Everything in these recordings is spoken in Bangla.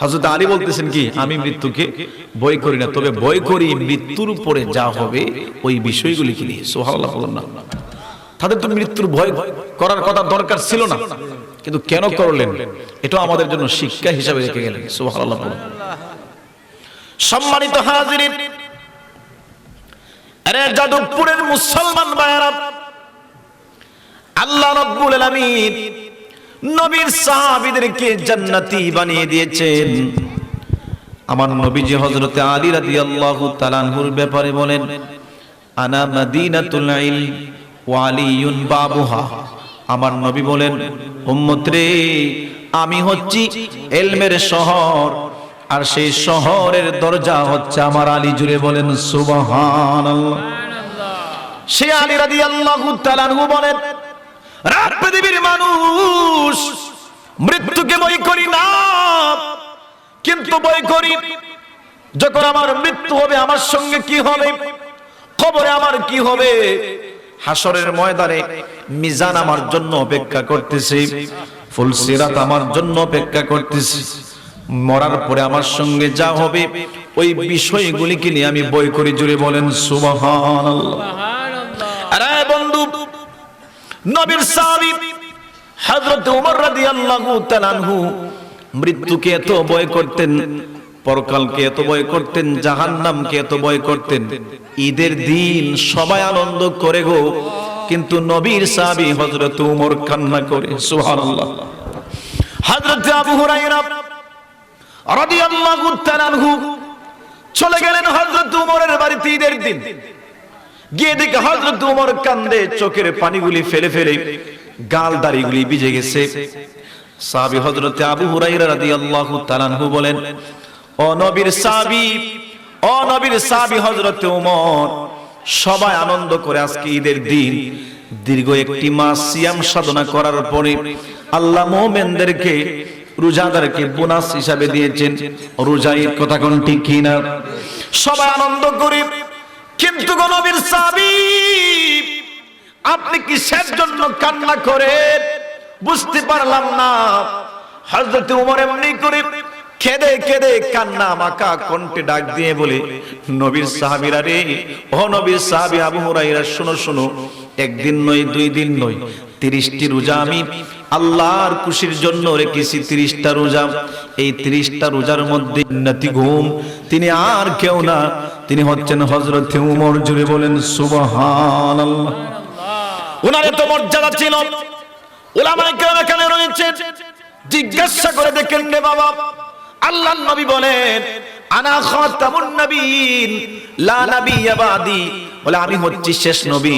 হযরত আলী বলতেছেন কি, আমি মৃত্যুকে ভয় করি না, তবে ভয় করি মৃত্যুর পরে যা হবে ওই বিষয়গুলিকে নিয়ে। সুবহানাল্লাহ বলুন না। তাদের তো মৃত্যুর ভয় করার কথা দরকার ছিল না, কিন্তু কেন করলেন এটা আমাদের জন্য শিক্ষা হিসাবে রেখে গেলেন। সুবহানাল্লাহ বলুন। সম্মানিত হাজিরিন, আরে যাদবপুরের মুসলমান ভাইরা, আল্লাহ রাব্বুল আলামিন নবীর সাহাবীদেরকে জান্নাতি বানিয়ে দিয়েছেন। আমার নবীজি হযরতে আলী রাদিয়াল্লাহু তাআলা আনহুর ব্যাপারে বলেন, আনা মাদিনাতুল ইলম ওয়া আলিয়ুন বাবুহা। আমার নবী বলেন, উম্মত রে, আমি হচ্ছি ইলমের শহর, আর সেই শহরের দরজা হচ্ছে আমার আলী। জুড়ে বলেন সুবহানাল্লাহ। সে আলী রাদিয়াল্লাহু তাআলা আনহু বলেন, রাত পৃথিবীর মানুষ মৃত্যুকে ভয় করি না, কিন্তু ভয় করি যখন আমার মৃত্যু হবে আমার সঙ্গে কি হবে, কবরে আমার কি হবে, হাসরের ময়দানে মিজান আমার জন্য অপেক্ষা করতেছে, ফুলসিরাত আমার জন্য অপেক্ষা করতেছে, মরার পরে আমার সঙ্গে যা হবে ওই বিষয়গুলিকে নিয়ে আমি ভয় করি। জুড়ে বলেন সুবহানাল্লাহ। আরে বন্ধু, নবীর সাহাবী হযরত ওমর রাদিয়াল্লাহু তাআলা আনহু মৃত্যুকে এত ভয় করতেন, পরকালকে এত ভয় করতেন, জাহান্নামকে এত ভয় করতেন। ঈদের দিন সবাই আনন্দ করে গো, কিন্তু নবীর সাহাবী হযরত ওমর কান্না করে। সুবহানাল্লাহ। হযরত আবু হুরায়রা রাদিয়াল্লাহু তাআলা আনহু চলে গেলেন হযরত ওমরের বাড়িতে ঈদের দিন। গিয়ে দেখে হযরত ওমর কান্দে, চোখের পানিগুলি ফেলে ফেলে গাল দাড়িগুলি ভিজে গেছে। সাহাবী হযরত আবু হুরায়রা রাদিয়াল্লাহু তাআলা আনহু বলেন, ও নবীর সাহাবী, ও নবীর সাহাবী হযরত ওমর, সবাই আনন্দ করে আজকে ঈদের দিন। দীর্ঘ একটি মাস সিয়াম সাধনা করার পরে আল্লাহ মুমিনদেরকে, রোজাদারকে বোনাস হিসাবে দিয়েছেন। রোজার কথা কোন ঠিক কিনা? সবাই আনন্দ করে, কিন্তু নবীর সাহাবী আপনি কিসের জন্য কান্না করেন বুঝতে পারলাম না। হযরত ওমর এমনি করে কেঁদে কেঁদে কান্না মাখা কণ্ঠে ডাক দিয়ে বলে, নবীর সাহাবীরা রে, ও নবীর সাহাবী আবু হুরায়রা, শোনো শোনো, একদিন নয়, দুই দিন নয়, 30টি রোজা আমি আল্লাহর খুশির জন্য রেখেছি। 30টা রোজা, এই 30টা রোজার মধ্যে জান্নাতি ঘুম তিনি আর কেউ না, তিনি হচ্ছেন হযরত ওমর। জুড়ে বলেন সুবহানাল্লাহ। ওনার এত মর্যাদা ছিল, উলামায়ে কেরাম এখানে রয়েছে, জিজ্ঞাসা করে দেখেন রে বাবা, আল্লাহর নবী বলেন, আনা খাতামুন নবিয়্যিন লা নাবিয়্যা বাদি, বলে আমি হচ্ছি শেষ নবী,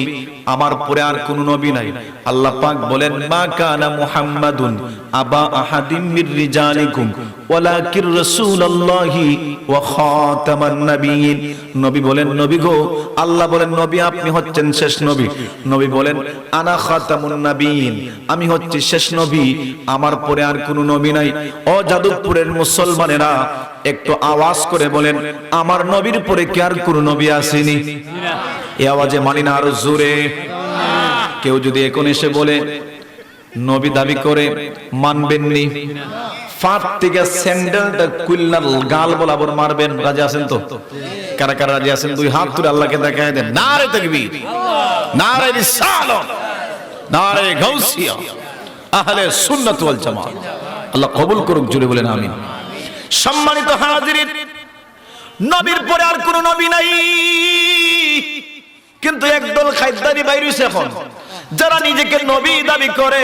আমার পরে আর কোন নবী নাই। আল্লাহ পাক বলেন, মা কানা মুহাম্মাদুন আবা আহাদিম মির রিজালিকুম ওয়ালাকির রাসূলুল্লাহি ওয়া খাতামান নাবিয়্যিন। নবী বলেন, নবী গো, আল্লাহ বলেন, নবী আপনি হচ্ছেন শেষ নবী। নবী বলেন, আনা খাতামুন নাবিয়্যিন, আমি হচ্ছি শেষ নবী, আমার পরে আর কোন নবী নাই। ও যাদবপুরের মুসলমানেরা, একটু আওয়াজ করে বলেন, আমার নবীর পরে কি আর কোন নবী আসেনি? এই আওয়াজে মানি না, আরো জোরে। কেউ যদি এখন এসে বলে নবী দাবি করে, মানবেননি? ফাট থেকে স্যান্ডেলটা কুল্লার গাল বরাবর মারবেন। রাজি আছেন তো? কারা কারা রাজি আছেন? দুই হাত তুলে আল্লাহকে দেখায় দেন। নারে তাকবীর, নারে রিসালাত, নারে গাউসিয়া, আহলে সুন্নাত ওয়াল জামাত। আল্লাহ কবুল করুক। জুড়ে বলেন আমিন। সম্মানিত হাজিরিন, নবীর পরে আর কোন নবী নাই, কিন্তু একদল খাইদানি বাইরেছে এখন, যারা নিজেকে নবী দাবি করে।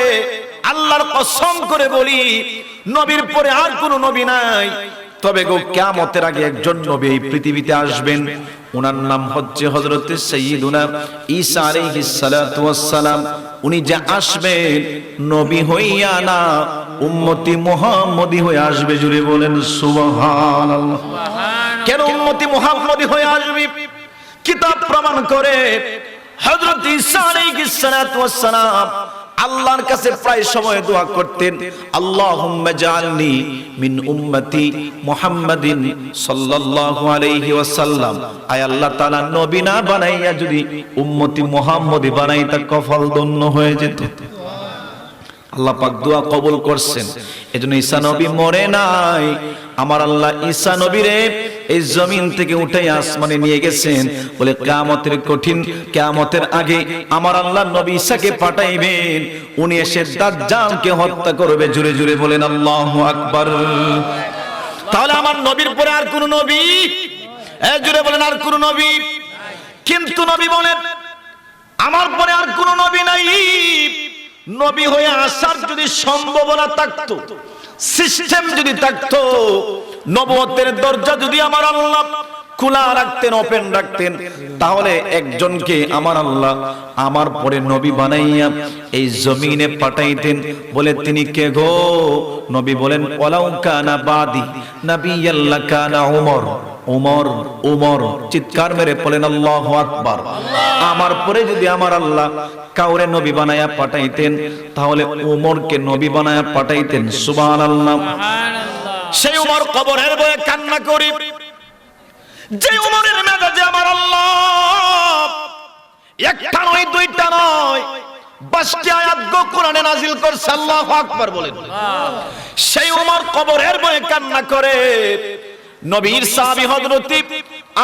আল্লাহর কসম করে বলি, নবীর পরে আর কোন নবী নাই। তবে গো, কিয়ামতের আগে একজন নবী এই পৃথিবীতে আসবেন, ওনার নাম হচ্ছে হযরতে সাইয়্যিদুনা ঈসা আলাইহিস সালাতু ওয়াস সালাম। উনি যে আসবেন নবী হইয়া না, উম্মতি মুহাম্মদী হয়ে আসবে। জুড়ে বলেন সুবহানাল্লাহ। কেন উম্মতি মুহাম্মদী হয়ে আসবে? কিতাব প্রমাণ করে, হযরত ঈসা আলাইহিস সালাতু ওয়াস সালাম আল্লাহর কাছে প্রায় সময় দোয়া করতেন, আল্লাহুম্মা জাআলনি মিন উম্মতি মুহাম্মাদিন সাল্লাল্লাহু আলাইহি ওয়াসাল্লাম। আয় আল্লাহ তাআলা, নবী না বানাইয়া যদি উম্মতি মুহাম্মদী বানাইতা কপাল ধন্য হয়ে যেত। আল্লাহ পাক দোয়া কবুল করছেন। এজন্য ঈসা নবী মরে নাই, আমার আল্লাহ ঈসা নবীরে এই জমিন থেকে উঠে আসমানে নিয়ে গেছেন। বলে কিয়ামতের কিয়ামতের আগে আমার আল্লাহ নবী ঈসাকে পাঠাইবেন, উনি এসে দাজ্জালকে হত্যা করবে। জোরে জোরে বলেন আল্লাহু আকবার। তাহলে আমার নবীর পরে আর কোন নবী, জোরে বলেন আর কোন নবী? কিন্তু নবী বলেন আমার পরে আর কোন নবী নাই। নবী হয়ে আসার যদি সম্ভাবনা থাকতো, সিস্টেম যদি থাকতো, নবুয়তের দরজা যদি আমার আল্লাহ খোলা রাখতেন, ওপেন রাখতেন, তাহলে একজনকে আমার আল্লাহ আমার পরে নবী বানাইয়া এই জমিনে পাঠাইতেন। বলে তিনি কে গো? নবী বলেন ওয়ালাউ কানা বাদি নাবিয়াল্লাহ কানা উমর। উমর উমর চিৎকার মেরে বলেন আল্লাহু আকবার। আমার পরে যদি আমার আল্লাহ কাউরে নবী বানায়া পাঠাইতেন, তাহলে উমরকে নবী বানায়া পাঠাইতেন। সুবহানাল্লাহ। সেই উমর কবরের ভয়ে কান্না করি, যে উমরের মেজাজে আমার আল্লাহ একটা নয় দুইটা নয় ৫টি আয়াত কোরআনে নাযিল করছে। আল্লাহু আকবার বলেন। সেই উমর কবরের ভয়ে কান্না করে। নবীর সাহাবী হযরত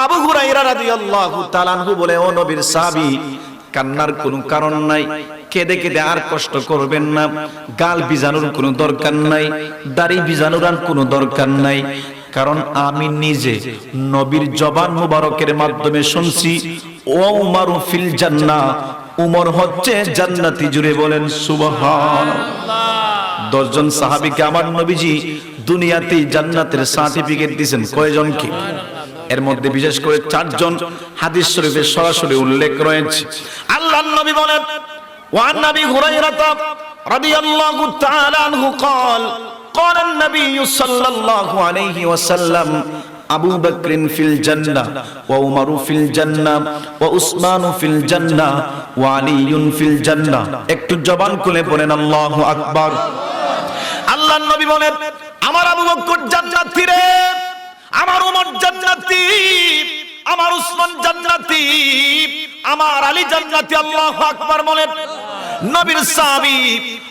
আবু হুরায়রা রাদিয়াল্লাহু তাআলা আনহু বলে, ও নবীর সাহাবী, কান্নার কোনো কারণ নাই, কেঁদে কেঁদে আর কষ্ট করবেন না। গাল ভিজানোর কোনো দরকার নাই, দাড়ি ভিজানোর আর কোনো দরকার নাই, কারণ আমি নিজে নবীর জবান মুবারকের মাধ্যমে শুনছি ও উমারু ফিল জান্নাহ, উমর হচ্ছে জান্নাতি। জুড়ে বলেন সুবহানাল্লাহ। 10 জন সাহাবীকে আমার নবীজি দুনিয়াতেই জান্নাতের সার্টিফিকেট দিয়েছেন। কয়জনকে? এর মধ্যে বিশেষ করে 4 জন হাদিস শরীফে সরাসরি উল্লেখ রয়েছে। আল্লাহর নবী বলেন ওয়ান নবী হুরায়রা রাদিয়াল্লাহু তাআলা আনহু قال قال النبي صلى الله عليه وسلم আবু বকর ফিল জান্নাহ ওয়া উমর ফিল জান্নাহ ওয়া উসমান ফিল জান্নাহ ওয়া আলী ফিল জান্নাহ। একটু জবান খুলে বলেন আল্লাহু আকবার। আল্লাহর নবী বলেন আমার আবু বকর জান্নাতি রে, আমার উমর জান্নাতি, আমার উসমান জান্নাতি, আমার আলী জান্নাতি। আল্লাহু আকবার বলেন। নবীর সাহাবী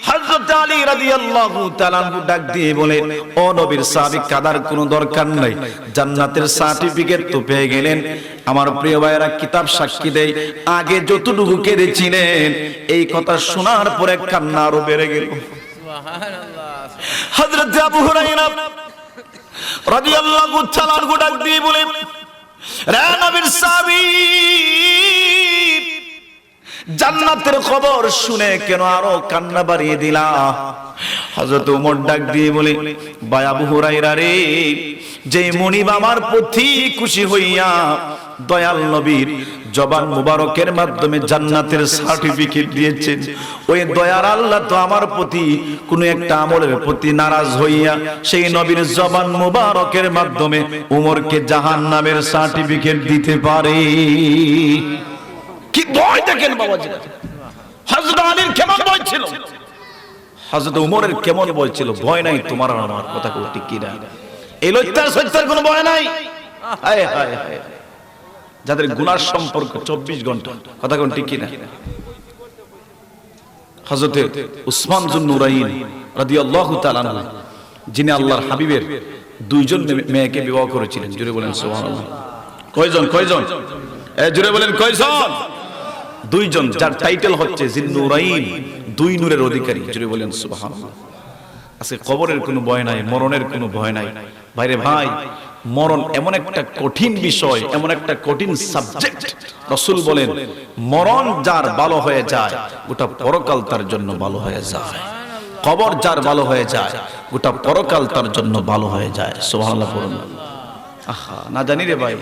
হযরত আলী রাদিয়াল্লাহু তাআলা ডাক দিয়ে বলে, ও নবীর সাহাবী, কাদার কোনো দরকার নাই, জান্নাতের সার্টিফিকেট তো পেয়ে গেলেন। আমার প্রিয় ভাইয়েরা, কিতাব সাক্ষী দেয় আগে যতটুকু কেঁদেছিলেন এই কথা শোনার পরে কান্না আরো বেড়ে গেল। সুবহানাল্লাহ। হযরত আবু হুরায়রা রাদিয়াল্লাহু তাআলা ডাক দিয়ে বলে, রে নবীর সাহাবী, জান্নাতের খবর শুনে কেন আরো কান্না বাড়িয়ে দিলা? হযরত ওমর ডাক দিয়ে বলে, ভাই আবু হুরায়রা রে, যে মুনিব আমার প্রতি খুশি হইয়া দয়াল নবীর জবান মুবারকের মাধ্যমে জান্নাতের সার্টিফিকেট দিয়েছেন, ওই দয়ার আল্লাহ তো আমার প্রতি কোন একটা আমলের প্রতি নারাজ হইয়া সেই নবীর জবান মুবারকের মাধ্যমে উমরকে জাহান্নামের সার্টিফিকেট দিতে পারে। কি ভয় দেখেন বাবাজি! হযরত আলীর কেমন ভয় ছিল, হযরত উমরের কেমন ভয় ছিল। ভয় নাই তোমার আর আমার, কথা কও ঠিক কি না? এই লজ্জার সত্যের কোনো ভয় নাই। হায় হায় হায়, যাদের গুনার সম্পর্ক 24 ঘন্টা, কথা কোন ঠিক কি না? হযরত উসমান যুন নুরাইন রাদিয়াল্লাহু তাআলা আনহু, যিনি আল্লাহর হাবিবের 2 জন মেয়েকে বিবাহ করেছিলেন। জোরে বলেন সুবহানাল্লাহ। কয়জন? কয়জন? জোরে বলেন কয়জন? 2 জন, যার টাইটেল হচ্ছে জিন্নুরাইন, 2 নূরের অধিকারী। জোরে বলেন সুবহানাল্লাহ। আজকে কবরের কোনো ভয় নাই, মরণের কোনো ভয় নাই। ভাইরে ভাই, মরণ এমন একটা কঠিন বিষয়, এমন একটা কঠিন সাবজেক্ট। রাসূল বলেন, মরণ যার ভালো হয়ে যায় গোটা পরকাল তার জন্য ভালো হয়ে যায়। কবর যার ভালো হয়ে যায় গোটা পরকাল তার জন্য ভালো হয়ে যায়। সুবহানাল্লাহ পড়ুন। আহা, না জানি রে ভাই,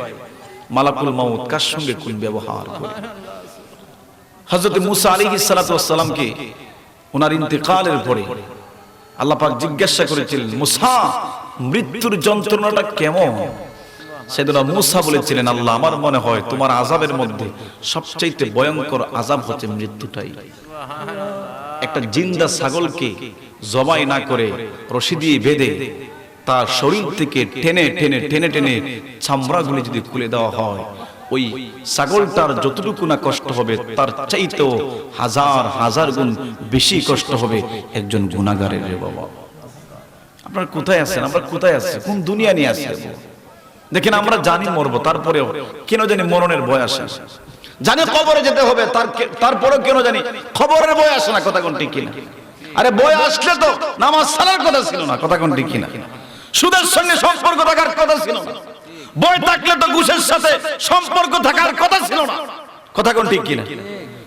মালাকুল মাউত কার সঙ্গে কোন ব্যবহার করে। হযরত মুসা আলাইহিস সালাতু ওয়াস সালামকে ওনার ইন্তেকালের পরে আল্লাহ পাক জিজ্ঞাসা করেছিলেন, মুসা, মৃত্যুর যন্ত্রণাটা কেমন? সেদিন মুসা বলেছিলেন, আল্লাহ, আমার মনে হয় তোমার আযাবের মধ্যে সবচেয়ে ভয়ঙ্কর আযাব হচ্ছে মৃত্যুটাই। একটা জিন্দা ছাগলকে জবাই না করে রশি দিয়ে বেঁধে তার শরীর থেকে টেনে টেনে টেনে টেনে চামড়াগুলি যদি খুলে দেওয়া হয়, ওই ছাগলটার যতটুকু না কষ্ট হবে তার চাইতেও হাজার হাজার গুণ বেশি কষ্ট হবে একজন গুনাহগারের। রে বাবা, আপনারা কোথায় আছেন? আমরা কোথায় আছি? কোন দুনিয়া নিয়ে আছি? দেখেন, আমরা জানি মরবো, তারপরেও কেন জানি মরণের ভয় আসে। জানি কবরে যেতে হবে, তারপরেও কেন জানি খবরের ভয় আসে না। কথা কোন ঠিক কিনা? আরে ভয় আসলে তো নামাজ ছাড়ার কথা ছিল না। কথা কোন ঠিক কিনা? সুদের সঙ্গে সম্পর্ক থাকার কথা ছিল না। ভয় থাকলে তো ঘুষের সাথে সম্পর্ক থাকার কথা ছিল না। কথা কোন ঠিক কিনা?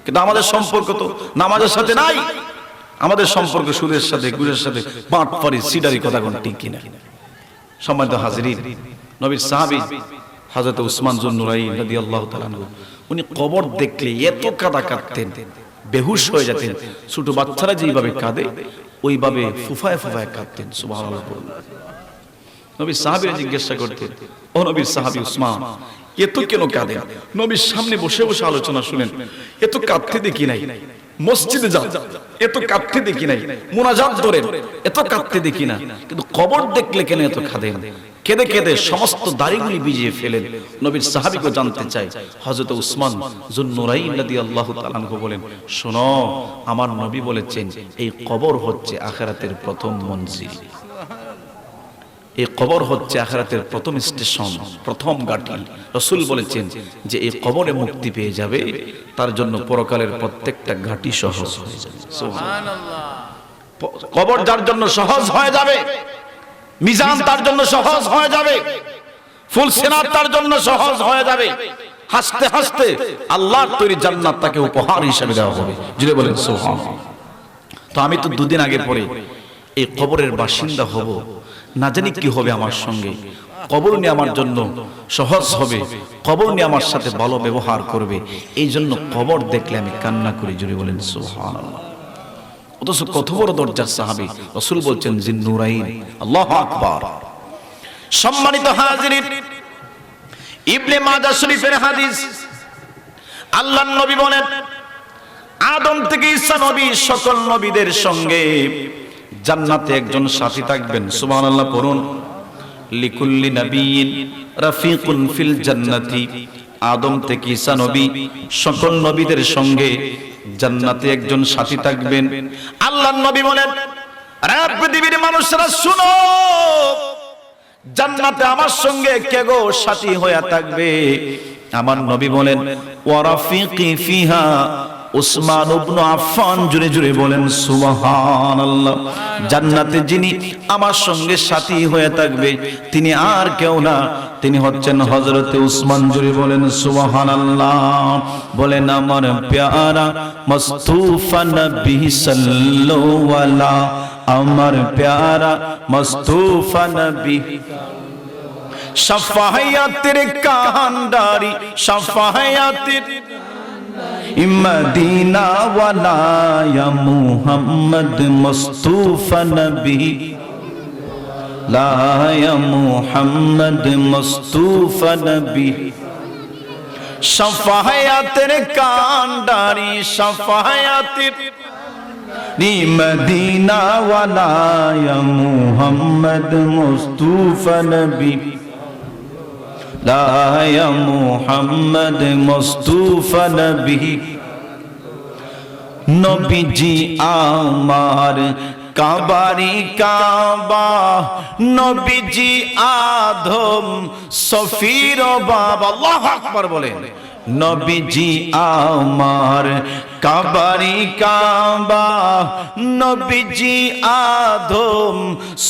কিন্তু আমাদের সম্পর্ক তো নামাজের সাথে নাই, আমাদের সম্পর্ক সুদের সাথে, ঘুষের সাথে, বাটপারি, সিডারি। কথা কোন ঠিক কিনা? সম্মানিত হাজিরিন, নবীর সাহাবী হযরত উসমান যুন নুরাইন রাদিয়াল্লাহু তাআলা আনহু, উনি কবর দেখলে এত কাঁদা কাঁদতেন, বেহুশ হয়ে যেতেন। ছোট বাচ্চারা যেভাবে কাঁদে ওইভাবে ফুফায় ফুফায় কাঁদতেন। সুবহানাল্লাহ। নবীর সাহাবীরা জিজ্ঞাসা করতেন, ও নবীর সাহাবী উসমান, এত কেন কাঁদেন? নবীর সামনে বসে বসে আলোচনা শুনেন, এত কাঁদতে দেখি নাই। মসজিদে যান, এত কাঁদতে দেখি নাই। মুনাজাত ধরেন, এত কাঁদতে দেখি না। কিন্তু কবর দেখলে কেন এত কাঁদেন? কেঁদে কেঁদে সমস্ত দাড়িগুলি ভিজিয়ে ফেলেন। নবীর সাহাবীকে জানতে চাই। হযরত উসমান যুন নুরাইন রাদিয়াল্লাহু তাআলা আনহু বলেন, শোনো, আমার নবী বলেছেন এই কবর হচ্ছে আখিরাতের প্রথম মঞ্জিল। এই কবর হচ্ছে আখিরাতের প্রথম স্টেশন, প্রথম ঘাঁটি। রাসূল বলেছেন যে এই কবরে মুক্তি পেয়ে যাবে, তার জন্য পরকালের প্রত্যেকটা ঘাঁটি সহজ হয়ে যাবে। সুবহানাল্লাহ। কবর যার জন্য সহজ হয়ে যাবে, মিজান তার জন্য সহজ হয়ে যাবে, ফুল সিরাত তার জন্য সহজ হয়ে যাবে। হাসতে হাসতে আল্লাহর তৈরি জান্নাত তাকে উপহার হিসেবে দেওয়া হবে। জুড়ে বলেন সুবহানাল্লাহ। তো আমি তো দুদিন আগে পরে এই কবরের বাসিন্দা হব, না জানি কি হবে আমার সঙ্গে। কবর নিয়ে আমার জন্য সহজ হবে, কবর নিয়ে আমার সাথে ভালো ব্যবহার করবে, এই জন্য কবর দেখলে আমি কান্না করি। জুড়ে বলেন সুবহানাল্লাহ। অথচ কত বড় দরজার সাহাবী, রাসূল বলছেন জিন নুরাইন। আল্লাহু আকবার। সম্মানিত হাজিরিন, ইবনে মাজাহ শরীফের হাদিস, আল্লাহর নবী বলেন আদম থেকে ঈসা নবী সকল নবীদের সঙ্গে জান্নাতে একজন সাথী থাকবেন। সুবহানাল্লাহ পড়ুন। লিকুল্লি নাবিয়্যিন রাফিকুন ফিল জান্নাতি। আদম থেকে ঈসা নবী সকল নবীদের সঙ্গে জান্নাতে একজন সাথী থাকবেন। আল্লাহর নবী বলেন, আরে পৃথিবীর মানুষরা শুনো, জান্নাতে আমার সঙ্গে কে গো সাথী হয়ে থাকবে? আমার নবী বলেন, ওয়া রাফিকি ফিহা উসমান ইবনে আফফান। জুড়ে জুড়ে বলেন সুবহানাল্লাহ। জান্নাতে যিনি আমার সঙ্গে সাথী হয়ে থাকবে তিনি আর কেউ না, তিনি হচ্ছেন হযরতে উসমান। জুড়ে বলেন সুবহানাল্লাহ। বলেন আমার প্যারা মুস্তাফা নবী সাল্লাল্লাহু আলাইহি, আমার প্যারা মুস্তাফা নবী শাফায়াতের কান্ডারি, শাফায়াতের মদিনা ওয়ালা ইয়া মুহাম্মদ মুস্তাফা নবী, লা ইয়া মুহাম্মদ মুস্তাফা নবী। শাফায়াতের কান্ডারি, শাফায়াতের মদিনা ওয়ালা ইয়া মুহাম্মদ মুস্তাফা নবী, লা ইয়া মুহাম্মদ মুস্তাফা নবী। নবীজি আমার কাবারি কাবা, নবীজি আদম সফির বাবা। আল্লাহু আকবার বলেন। নবীজি আমার কাবারি কাবা, নবীজি আদম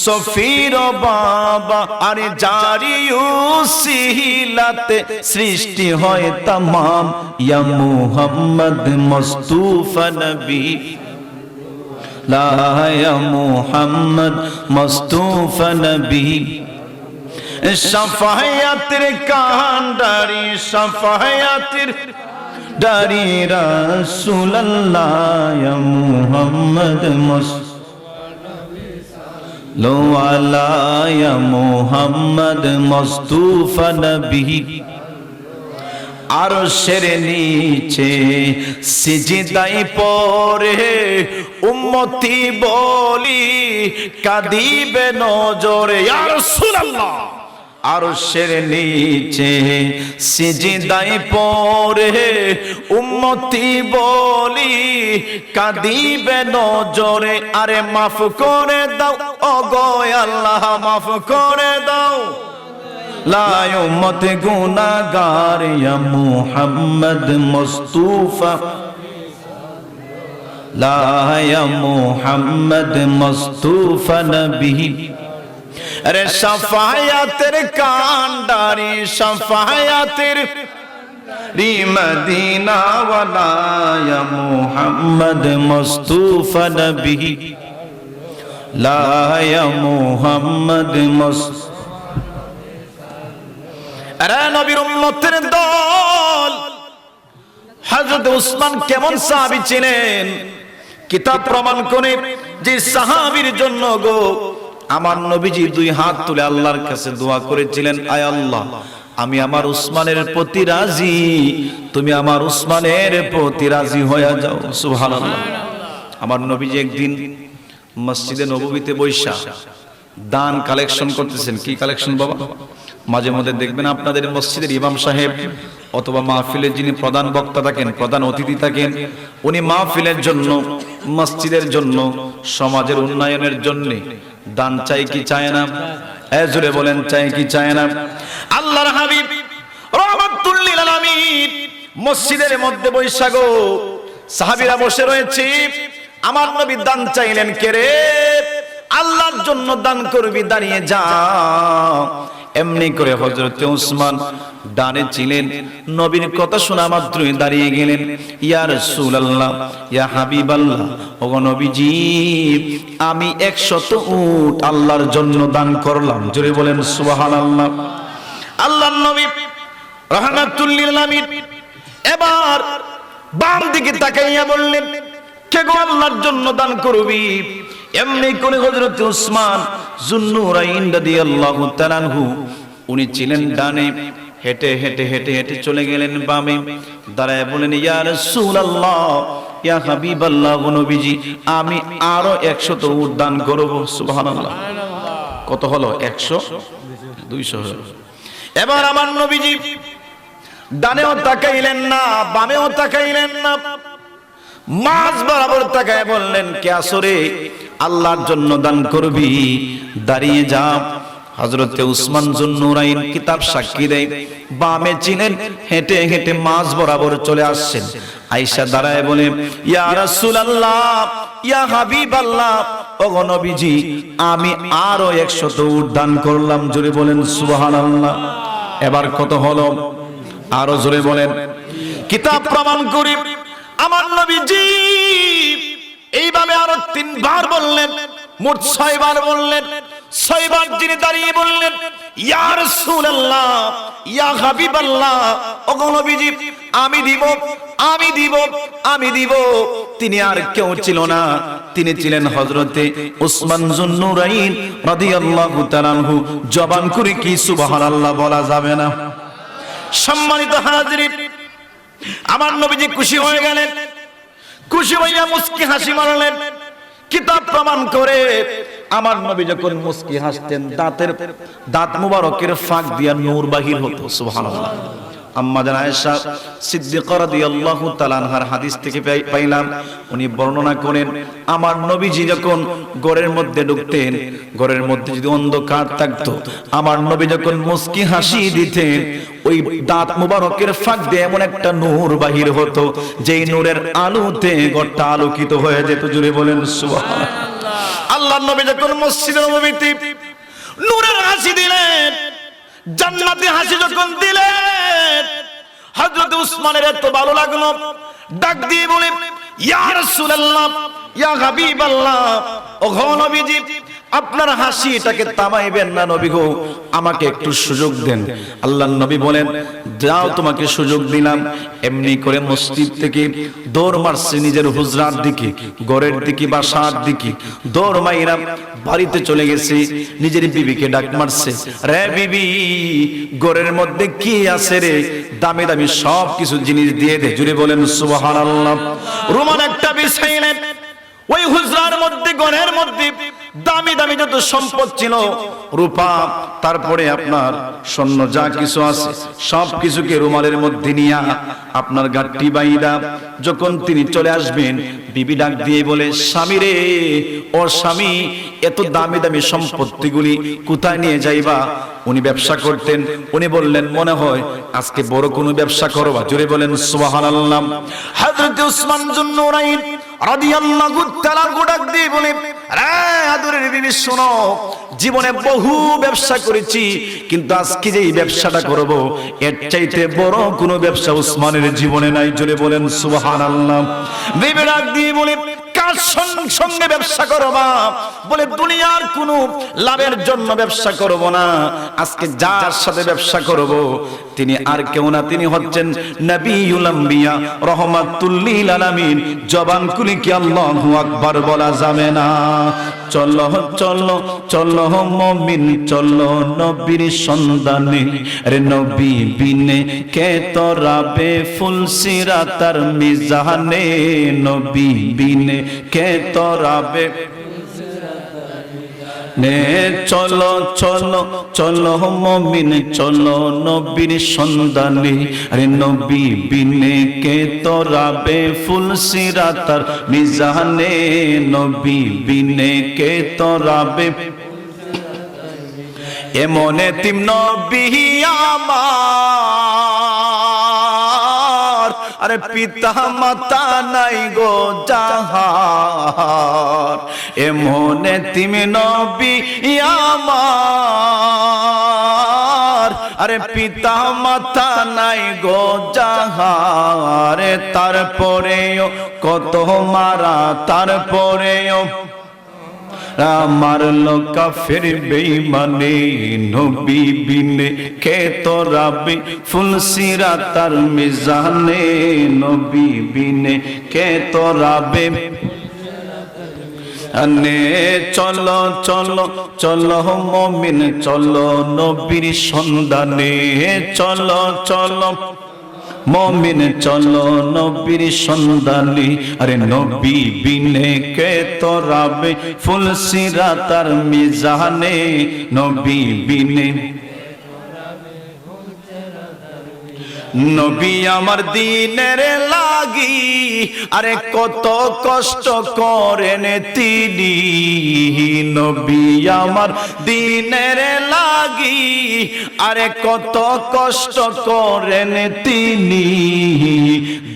সফির বাবা। আরে জারি উসিলাতে সৃষ্টি হয় तमाम, ইয়া মুহাম্মদ মুস্তাফা নবী, লা ইয়া মুহাম্মদ মুস্তাফা নবী। শাফায়াতের কান্ডারি, শাফায়াতের ডারি রাসূলুল্লাহ, ইয়া মুহাম্মদ মুস্তাফা, ইয়া মুহাম্মদ মুস্তাফা নবী। আরশের নিচে সিজদায় পড়ে উম্মতি বলি কাঁদিবে নজরে, ইয়া রাসূলুল্লাহ আরশের নিচে সিজদায় পড়ে উম্মতি বলি কাঁদিবে নজরে, আরে মাফ করে দাও ওগো আল্লাহ মাফ করে দাও। লা উম্মত গুনাহগার ইয়া মুহাম্মদ মুস্তাফা, লা ইয়া মুহাম্মদ মুস্তাফা নবী, আরে শাফায়াতের কান্ডারি শাফায়াতের রি মদিনা ওয়ালা ইয়া মুহাম্মদ মুস্তাফা নবী, লা ইয়া মুহাম্মদ মুস্তাফা। আরে নবীর উম্মতের দল হযরত উসমান কেমন সাহাবী ছিলেন? কিতাব প্রমাণ করে যে সাহাবীর জন্য গো আমার নবীজি দুই হাত তুলে আল্লাহর কাছে দোয়া করেছিলেন, আয় আল্লাহ আমি আমার উসমানের প্রতি রাজি, তুমি আমার উসমানের প্রতি রাজি হয়ে যাও। সুবহানাল্লাহ। আমার নবীজি একদিন মসজিদে নববীতে বৈশা দান কালেকশন করতেছেন। কি কালেকশন বাবা? মাঝে মধ্যে দেখবেন আপনাদের মসজিদের ইমাম সাহেব অথবা মাহফিলের যিনি প্রধান বক্তা থাকেন, প্রধান অতিথি থাকেন, উনি মাহফিলের জন্য, মসজিদের জন্য, সমাজের উন্নয়নের জন্য দান চাই কি চায় না? জোরে বলেন চাই কি চায় না? আল্লাহর হাবিব রাহমাতুল লিল আলামিন মসজিদের মধ্যে বৈশা গো সাহাবীরা বসে রয়েছে, আমার নবী দান চাইলেন, কে রে? আল্লাহর জন্য দান করবি, দাঁড়িয়ে যা। এমনি করে হযরত উসমান ডানে ছিলেন, নবীর কথা শোনা মাত্রই দাঁড়িয়ে গেলেন। ইয়া রাসূলুল্লাহ, ইয়া হাবিবাল্লাহ, ওগো নবীজি আমি 100 উট আল্লাহর জন্য দান করলাম। জোরে বলেন সুবহানাল্লাহ। আল্লাহর নবী রাহমাতুল লিল আলামিন এবার বাম দিকে তাকাইয়া বললেন, কে গো আল্লাহর জন্য দান করবি? এমনি করে হযরত উসমান যুন্নুরাইন রাদিয়াল্লাহু তাআলা আনহু উনি ছিলেন ডানে, হেঁটে হেঁটে হেঁটে হেঁটে চলে গেলেন বামে, দাঁড়ায় বলেন, ইয়া রাসূলুল্লাহ, ইয়া হাবিবাল্লাহ, নবীজি আমি আরো 100 উট দান করব। সুবহানাল্লাহ। কত হলো? 100, 200 হলো। এবার আমার নবীজি ডানেও তাকাইলেন না, বামেও তাকাইলেন না, মাঝ বরাবর তাকায় বললেন, কে আসরে আল্লাহর জন্য দান করবি? দাঁড়িয়ে যা। হযরতে উসমান যুন্নুরাইন কিতাব সাক্ষী দেয় বামে ছিলেন, হেঁটে হেঁটে মাঝ বরাবর চলে আসছেন। আয়েশা দাঁড়ায় বলে, ইয়া রাসূলুল্লাহ, ইয়া হাবিবাল্লাহ, ওগো নবীজি আমি আরো 100 উট দান করলাম। জোরে বলেন সুবহানাল্লাহ। এবার কত হলো? আরো জোরে বলেন। কিতাব প্রমাণ করি আমার নবীজি এইভাবে আরো 3 বার বললেন, মোট 6 বার বললেন। 6 বার যিনি দাঁড়িয়ে বললেন, ইয়া রাসূলুল্লাহ, ইয়া হাবিবাল্লাহ, ওগো নবীজি আমি দিব, আমি দিব, আমি দিব। তিনি আর কেউ ছিল না, তিনি ছিলেন হযরতে উসমান যুন্নুরাইন রাদিয়াল্লাহু তাআলা আনহু। জবান করে কি সুবহানাল্লাহ বলা যাবে না? সম্মানিত হাজিরিন, আমার নবীজি খুশি হয়ে গেলেন, খুশি হইয়া মুস্কি হাসি মারলেন। কিতাব প্রমাণ করে আমার নবী যখন মুস্কি হাসতেন দাঁত মুবারকের ফাঁক দিয়া নূর বাহির হতো। সুবহানাল্লাহ। আম্মা জান আয়েশা সিদ্দিকা রাদিয়াল্লাহু তাআলা আনহার হাদিস থেকে পাইলাম, উনি বর্ণনা করেন আমার নবীজি যখন ঘরের মধ্যে ঢুকতেন, ঘরের মধ্যে যদি অন্ধকার থাকতো, আমার নবী যখন মুস্কি হাসি দিতেন, ওই দাঁত মুবারকের ফাঁক দিয়ে এমন একটা নূর বাহির হতো, যেই নূরের আলোতে ঘরটা আলোকিত হয়ে যেত। জুড়ে বলেন সুবহানাল্লাহ। আল্লাহর নবী যখন মসজিদে নববীতে নূরের হাসি দিলেন, জান্নাতি হাসি যখন দিলেন, হযরত উসমানের এত ভালো লাগলো, ডাক দিয়ে বলে, ইয়া রাসূলুল্লাহ, ইয়া হাবিবাল্লাহ, ওগো নবীজি আপনার হাসিটাকে থামাইবেন না নবী গো, আমাকে একটু সুযোগ দেন। আল্লাহর নবী বলেন, যাও তোমাকে সুযোগ দিলাম। এমনি করে মসজিদ থেকে দৌড় মারছে নিজের হুজরার দিকে, ঘরের দিকে, বাসার দিকে দৌড় মাইরা বাড়িতে চলে গেছে। নিজের বিবিকে ডাক মারছে, রে বিবি ঘরের মধ্যে কি আছে রে? দামি দামি সব কিছু জিনিস দিয়ে দে। জুড়ে বলেন সুবহানাল্লাহ। রুমাল একটা বিছাইলেন, ওই হুজরার মধ্যে গনের মধ্যে দামি দামি যত সম্পদ ছিল, রূপা, তারপরে আপনার স্বর্ণ যা কিছু আছে সব কিছুকে রুমালের মধ্যে নিয়ে আপনার গাট্টি বাইদা যখন তিনি চলে আসবেন, বিবি ডাক দিয়ে বলে, স্বামী রে, ও স্বামী, এত দামি দামি সম্পত্তিগুলি কোথায় নিয়ে যাইবা? উনি ব্যবসা করতেন, উনি বললেন, মনে হয় আজকে বড় কোনো ব্যবসা করবা। জোরে বলেন সুবহানাল্লাহ। হযরত উসমান যুন্নুরাইন রাদিয়াল্লাহু তাআলা ডাক দিয়ে বলে, রে আদরের বিবি শোনো, জীবনে বহু ব্যবসা করেছি, কিন্তু আজকে যে এই ব্যবসাটা করব এর চাইতে বড় কোনো ব্যবসা উসমানের জীবনে নাই। জোরে বলেন সুবহানাল্লাহ। বিবি ডাক দিয়ে বলে, কার সঙ্গে ব্যবসা করবা? বলে, দুনিয়ার কোনো লাভের জন্য ব্যবসা করব না, আজকে যার সাথে ব্যবসা করব তিনি আর কেউ না, তিনি হচ্ছেন নবিয়ুল আম্বিয়া রাহমাতুল লিল আলামিন। জবান খুলে কি আল্লাহু আকবার বলা যাবে না? চলো চলো চলো মুমিন চলো নবীর সন্ধানে, রে নবী বিনে কে তরাবে ফুলসিরাতার মিজানে, নবী বিনে কে তরাবে নে। চলো চলো চলো মুমিন চলো নবীর সন্ধানে, আরে নবী বিনে কে তরাবে ফুলসিরাতার মিজানে, নবী বিনে কে তরাবে। এমন এতিম নবী আমার, আরে পিতা মাতা নাই গো যাহার, এমন এতিম নবী আমার, আরে পিতা মাতা নাই গো যাহার। তারপরেও কত মারা, তারপরেও মারলো কাফের বেঈমানে, নবী বিনে কে তরাবে ফুলসিরাতার মিজানে, নবী বিনে কে তরাবে। আনে চলো চলো চলো মুমিন চলো নবীর সন্ধানে, চলো চলো মুমিন চলো নবীর সন্ধানে, আরে নবী বিনে কে তরাবে ফুলসিরাতার মিজানে, নবী বিনে। নবী আমার দিনের লাগি, আরে কত কষ্ট করেন তিনি, নবী আমার দিনের লাগি, আরে কত কষ্ট করেন তিনি।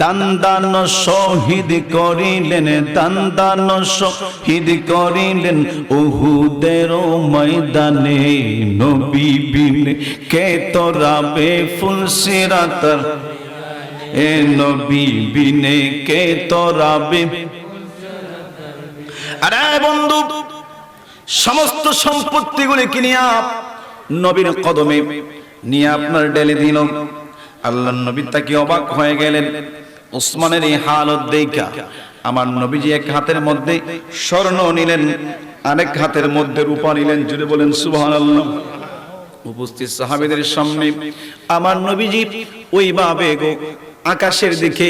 দান দান শহীদ করিলেন, দান দান শহীদ করিলেন উহুদের ময়দানে, নবী বিনে কে তরাবে ফুলসিরাতার, এ নবী বিনে কে তরাবে। আরে বন্ধু, সমস্ত সম্পত্তিগুলি কিনিয়া নবীর কদমে নিয়ে আপনার ঢেলে দিল। আল্লাহর নবী তাকে অবাক হয়ে গেলেন উসমানের এই হালত দেখা। আমার নবীজি এক হাতের মধ্যে স্বর্ণ নিলেন, আরেক হাতের মধ্যে রূপা নিলেন। জুড়ে বলেন সুবহানাল্লাহ। উপস্থিত সাহাবীদের সামনে আমার নবীজি ওইভাবে গো আকাশের দিকে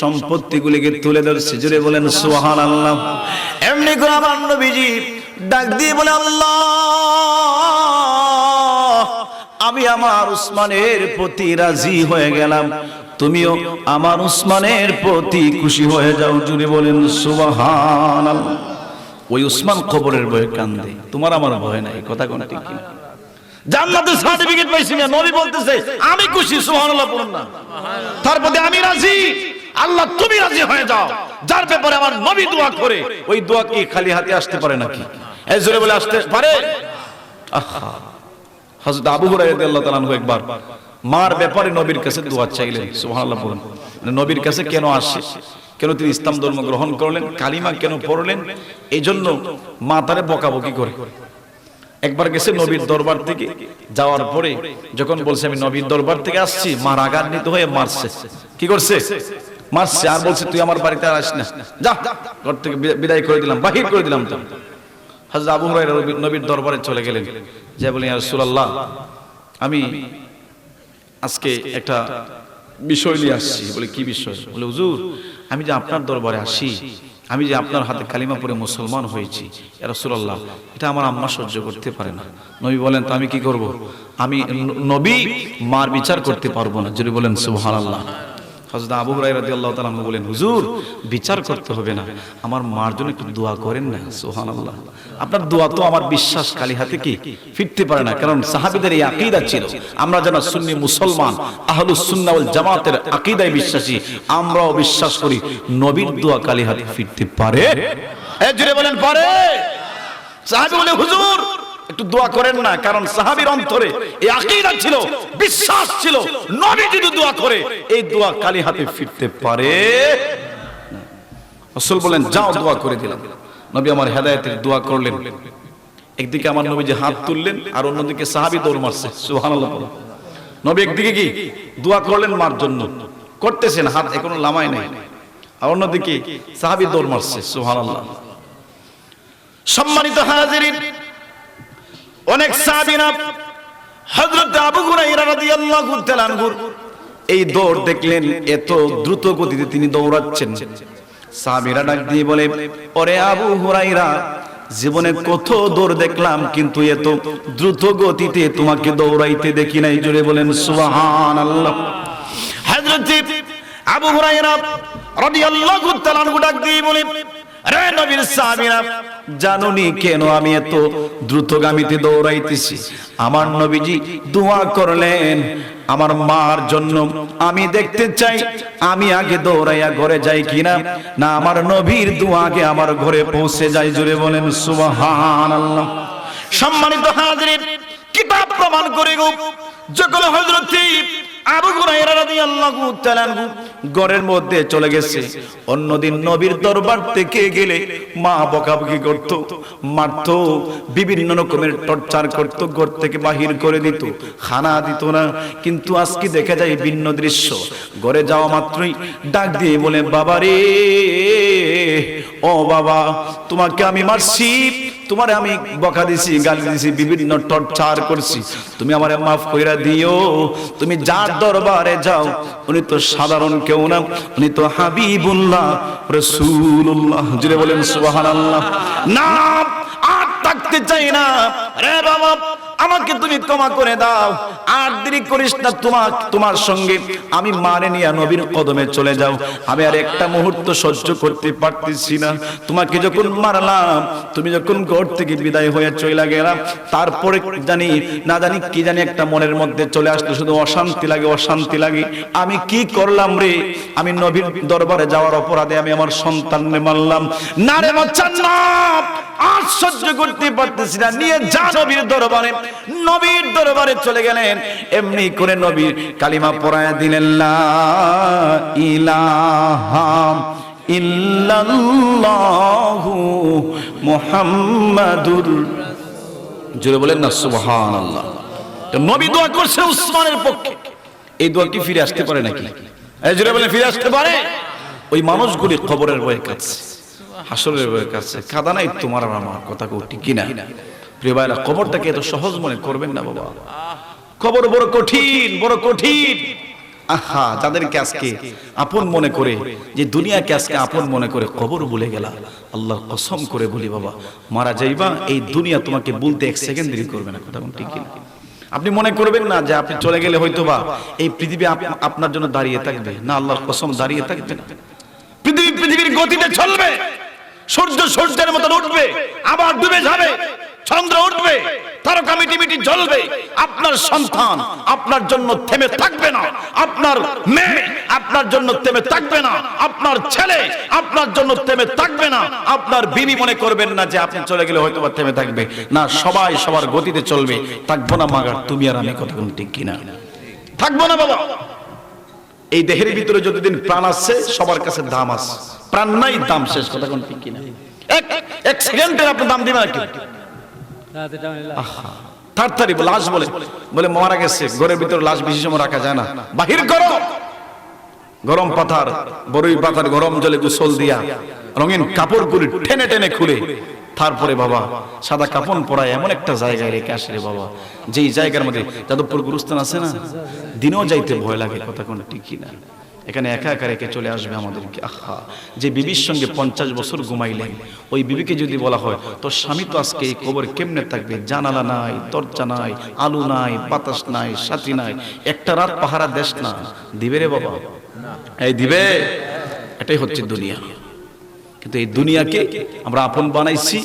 সম্পত্তিগুলিকে তুলে ধরছে। জুড়ে বলেন সুবহানাল্লাহ। এমনি করে আমার নবীজি ডাক দিয়ে বলে, আল্লাহ, আমি আমার উসমানের প্রতি রাজি হয়ে গেলাম, তুমিও আমার উসমানের প্রতি খুশি হয়ে যাও। জুড়ে বলেন সুবহানাল্লাহ। ওই উসমান কবরের ভয়ে কান্দে, তোমার আমার ভয় নাই। কথা কোন ঠিক কিনা? জান্নাতের সার্টিফিকেট পাইছি না, নবী বলতেছে আমি খুশি, সুবহানাল্লাহ বলুন না। তারপরে আমি রাজি, আল্লাহ তুমি রাজি হয়ে যাও। যার ব্যাপারে আমার নবী দোয়া করে, ওই দোয়া কি খালি হাতে আসতে পারে নাকি? এই জোরে বলে আসতে পারে? আহা, হযরত আবু হুরায়রা রাদিয়াল্লাহু তাআলা আনহু একবার মার ব্যাপারে নবীর কাছে দোয়া চাইলেন। সুবহানাল্লাহ বলুন। নবীর কাছে কেন আসে, কেন তিনি ইসলাম ধর্ম গ্রহণ করলেন, কালিমা কেন পড়লেন, এই জন্য মা তারে বকাবকি করে। একবার গেছে নবীর দরবার থেকে, যাওয়ার পরে যখন বলছে আমি নবীর দরবার থেকে আসছি, মা রাগান্বিত হয়ে মারছে। কি করছে? মারছে। আর বলছে তুই আমার বাড়িতে আর আসিস না, যা, ঘর থেকে বিদায় করে দিলাম, বাহির করে দিলাম। তো হযরত আবু হুরায়রা নবীর দরবারে চলে গেলেন, যে বলেন ইয়া রাসূলুল্লাহ, আমি আজকে একটা বিষয় নিয়ে আসছি। বলে কি বিষয়? বলে হুজুর, আমি যে আপনার দরবারে আসি, আমি যে আপনার হাতে কালিমা পড়ে মুসলমান হয়েছি, ইয়া রাসূলুল্লাহ, এটা আমার আম্মা সহ্য করতে পারে না। নবী বলেন, তো আমি কি করব? আমি নবী মার বিচার করতে পারবো না। যদি বলেন সুবহানাল্লাহ। হযরত আবু হুরায়রা রাদিয়াল্লাহু তাআলা আনহু বলেন, হুজুর বিচার করতে হবে না, আমার মার জন্য একটু দোয়া করেন না। সুবহানাল্লাহ। আপনার দোয়া তো আমার বিশ্বাস খালি হাতে কি ফিরতে পারে না, কারণ সাহাবীদের এই আকীদা ছিল। আমরা যারা সুন্নি মুসলমান, আহলুস সুন্নাহ ওয়াল জামাতের আকীদায় বিশ্বাসী, আমরাও বিশ্বাস করি নবীর দোয়া খালি হাতে ফিরতে পারে। জুড়ে বলেন পারে। সাহাবী বলে, হুজুর একটু দোয়া করেন না, কারণ সাহাবীর অন্তরে এই আকীদা ছিল, বিশ্বাস ছিল, নবী যদি দোয়া করে এই দোয়া খালি হাতে ফিরতে পারে। রাসূল বলেন, যাও দোয়া করে দিলাম। নবী আমার হেদায়েতের দোয়া করলেন। একদিকে আমার নবী যে হাত তুললেন, আর অন্যদিকে সাহাবী দৌড় মারছে। সুবহানাল্লাহ। নবী একদিকে কি দোয়া করলেন মার জন্য, করতেছেন, হাত এখনো লামায় নাই, আর অন্যদিকে সাহাবী দৌড় মারছে। সুবহানাল্লাহ। সম্মানিত হাজিরিন, অনেক সাহাবীরা হযরত আবু হুরায়রা রাদিয়াল্লাহু তাআলা আনহু এই দৌড় দেখলেন, এত দ্রুত গতিতে তিনি দৌড়াচ্ছেন। সাহাবীরা ডাক দিয়ে বলে, ওরে আবু হুরায়রা, জীবনে কত দৌড় দেখলাম, কিন্তু এত দ্রুত গতিতে তোমাকে দৌড়াইতে দেখি নাই। জোরে বলেন সুবহানাল্লাহ। হযরত আবু হুরায়রা রাদিয়াল্লাহু তাআলা আনহু ডাক দিয়ে বলে, রে নবীর সাহাবীরা, জানুনি কেন আমি এত দ্রুতগামীতে দৌড়াইতেছি? আমার নবীজি দোয়া করলেন আমার মার জন্য। আমি দেখতে চাই আমি আগে দৌড়াইয়া ঘরে যাই কিনা, না আমার নবীর দোয়া আগে আমার ঘরে পৌঁছে যায়। জোরে বলেন সুবহানাল্লাহ। সম্মানিত হাজিরিন, কিতাব প্রমাণ করে গো, যখন হযরত আবু হুরায়রা রাদিয়াল্লাহু তাআলা আনহু ঘরের মধ্যে চলে গেছে, অন্যদিন নবীর দরবার থেকে গেলে মা বকাবকি করত, মারত, বিভিন্ন রকমের টর্চার করত, ঘর থেকে বাহির করে দিত, খানা দিত না। কিন্তু আজকে দেখা যায় ভিন্ন দৃশ্য। ঘরে যাওয়া মাত্রই ডাক দিয়ে বলে, বাবা রে, ও বাবা, তোমাকে আমি মারছি, তোমারে আমি বকা দিছি, গালি দিছি, বিভিন্ন টর্চার করছি, তুমি আমারে মাফ কইরা দিও। তুমি যার দরবারে যাও, উনি তো সাধারণ কেউ না, উনি তো হাবিবুল্লাহ রাসূলুল্লাহ। জুড়ে বলেন সুবহানাল্লাহ। না আর থাকতে চাই না রে বাবা, আমাকে তুমি ক্ষমা করে দাও, আর দেরি করিস না, তোমার সঙ্গে আমি মানে নিয়ে নবীর কদমে চলে যাও। আমি আর একটা মুহূর্ত সহ্য করতে পারতেছি না। তোমাকে যখন মারলাম, তুমি যখন ঘর থেকে বিদায় হয়ে চলে গেলাম, তারপরে জানি না জানি কি জানি একটা মনের মধ্যে চলে আসলো, শুধু অশান্তি লাগে, অশান্তি লাগে। আমি কি করলাম রে? আমি নবীর দরবারে যাওয়ার অপরাধে আমি আমার সন্তানকে মারলাম। না রে বাচ্চান, না, আর সহ্য করতে পারতেছি না, নিয়ে যা নবীর দরবারে। নবীর দরবারে চলে গেলেন, এমনি করে নবীর কালিমা পড়ায়া দিলেন, লা ইলাহা ইল্লাল্লাহু মুহাম্মাদুর। জোরে বলেন না সুবহানাল্লাহ। তো নবী দোয়া করছে উসমানের পক্ষে। এই দোয়া কি ফিরে আসতে পারে নাকি? এই জোরে বলেন, ফিরে আসতে পারে? ওই মানুষগুলি কবরের ভয়ে কাঁদছে, হাসরের ভয়ে কাঁদছে। কাঁদা নাই তোমার আর আমার, কথা ঠিক কিনা? প্রিয় ভাইরা, কবরটাকে এত সহজ মনে করবেন না বাবা। কবর বড় কঠিন, বড় কঠিন। আহা, যাদেরকে আজকে আপন মনে করে, যে দুনিয়াকে আজকে আপন মনে করে কবর ভুলে গেলা, আল্লাহর কসম করে বলি বাবা, মারা যাইবা, এই দুনিয়া তোমাকে বলতে এক সেকেন্ড দেরি করবে না। কথা ঠিক কিনা? আপনি মনে করবেন না যে আপনি চলে গেলে হয়তোবা এই পৃথিবী আপনার জন্য দাঁড়িয়ে থাকবে না। আল্লাহর কসম, দাঁড়িয়ে থাকবে না। পৃথিবীর গতিতে চলবে। সূর্য সূর্যের মতো উঠবে, আবার ডুবে যাবে। চন্দ্র উঠবে, তারকা মিটিমিটি জ্বলবে। আপনার সন্তান আপনার জন্য থেমে থাকবে না, আপনার মেয়ে আপনার জন্য থেমে থাকবে না, আপনার ছেলে আপনার জন্য থেমে থাকবে না, আপনার বিবি মনে করবেন না যে আপনি চলে গেলে হয়তো বা থেমে থাকবে না। সবাই সবার গতিতে চলবে। থাকবো না মাগার তুমি আর আমি, কথা ঠিক কিনা? থাকবো না বাবা। এই দেহের ভিতরে যতদিন প্রাণ আছে সবার কাছে দাম আছে, প্রাণ নাই দাম শেষ। কথা ঠিক কিনা? এক সেকেন্ডের আপনি দাম দিবেন নাকি? তাড়াতাড়ি লাশ বলে মারা গেছে, ঘরের ভিতরে লাশ বেশি সময় রাখা যায় না, বাহির করো। গরম পাতার, বড়ই পাতার গরম জলে গোসল দিয়া রঙিন কাপড়গুলি টেনে টেনে খুলে তারপরে বাবা সাদা কাপড় পরায় এমন একটা জায়গায় রেখে আসে রে বাবা, যেই জায়গার মধ্যে যাদবপুর গুরুস্থান আছে না, দিনেও যাইতে ভয় লাগে। কথা কোন ঠিক কিনা? এখানে একা একা রেখে চলে আসবে আমাদেরকে। আহা, যে বিবির সঙ্গে 50 বছর ঘুমাইলেন, ওই বিবিকে যদি বলা হয় তোর স্বামী তো আজকে এই কবর কেমনে থাকবে, জানালা নাই, দরজা নাই, আলো নাই, বাতাস নাই, সাথী নাই, একটা রাত পাহারা দেশ না, দিবে রে বাবা? এই দিবে? এটাই হচ্ছে দুনিয়া। কিন্তু এই দুনিয়াকে আমরা আপন বানাইছি,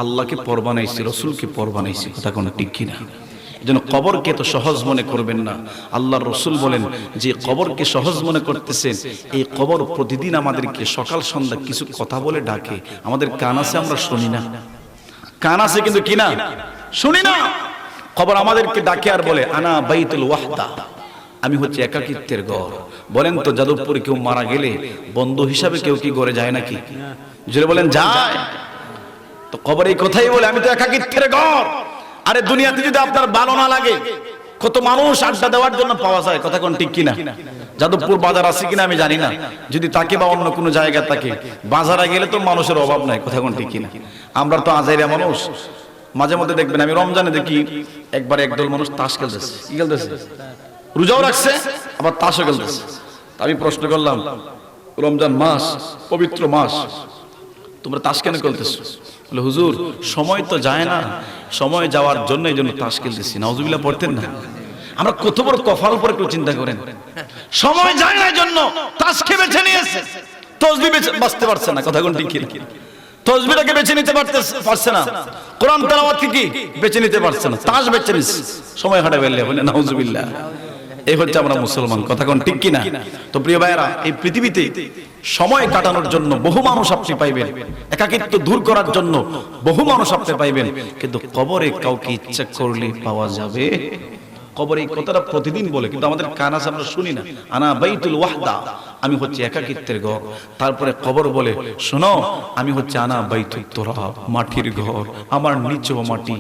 আল্লাহকে পর বানাইছি, রসুলকে পর বানাইছি। কথা কোনো ঠিক কিনা? যেন কবরকে তো সহজ মনে করবেন না। আল্লাহর রসুল বলেন যে কবরকে সহজ মনে করতেছেন, এই কবর প্রতিদিন আমাদেরকে সকাল সন্ধ্যা কিছু কথা বলে ডাকে। আমাদের কান আছে, আমরা শুনি না। কান আছে কিন্তু কি না, শুনি না। কবর আমাদেরকে ডাকে আর বলে আনা বাইতুল ওয়াহদা, আমি হচ্ছে একাকিত্বের ঘর। বলেন তো যাদবপুরে কেউ মারা গেলে বন্ধু হিসাবে কেউ কি ঘরে যায় নাকি? জোরে বলেন যায়? তো কবর এই কথাই বলে আমি তো একাকিত্বের ঘর। আরে দুনিয়াতে যদি আপনার ভালো না লাগে, কত মানুষ আড্ডা দেওয়ার জন্য পাওয়া যায়। কথা কোন ঠিক কিনা? যাদবপুর বাজার আছে কিনা আমি জানি না, যদি তাকে বা অন্য কোনো জায়গা থাকে, বাজারে গেলে তো মানুষের অভাব নাই। কথা কোন ঠিক কিনা? আমরা তো আজাইরা মানুষ। মাঝে মধ্যে দেখবেন, আমি রমজানে দেখি একবার একদল মানুষ তাস খেলতেছে। কি খেলতেছে? রোজাও রাখছে, আবার তাসও খেলতেছে। আমি প্রশ্ন করলাম, রমজান মাস, পবিত্র মাস, তোমরা তাস কেন খেলতেছো? বলে হুজুর সময় তো যায় না, সময় যাওয়ার জন্য এই জন্য তাস খেলতেছি। নাউজুবিল্লাহ পড়তেন না? আমরা কত বড় কফাল উপরে একটু চিন্তা করেন। সময় যায় না এই জন্য তাস খেয়ে বেছে নিয়েছে, তসবিহ বাঁচতে পারছে না। কথা কোন ঠিক কিনা? তসবিহটাকে বেছে নিতে পারছে না, কোরআন তেলাওয়াত কি বেছে নিতে পারছে না, তাস বেছে নিচ্ছে, সময় হাঁটা বেরলে বলে নাউজুবিল্লাহ। এই হচ্ছে আমরা মুসলমান। কথা কোন ঠিক কিনা? তো প্রিয় ভাইরা, এই পৃথিবীতে সময় কাটানোর জন্য বহু মানুষ আপনি পাইবেন, একাকিত্ব দূর করার জন্য বহু মানুষ আপনি পাইবেন, কিন্তু কবরে কাউকে ইচ্ছা করলে পাওয়া যাবে? কবরে এই কথাটা প্রতিদিন বলে, কিন্তু আমাদের কান আছে, আমরা শুনি না। আনা বাইতুল ওয়াহদা, আমি হচ্ছে একাকিত্বের ঘর। তারপরে কবর বলে শোনো, আমি হচ্ছে আনা বাইতুত তুরাব, মাটির ঘর। আমার নিচেও মাটি,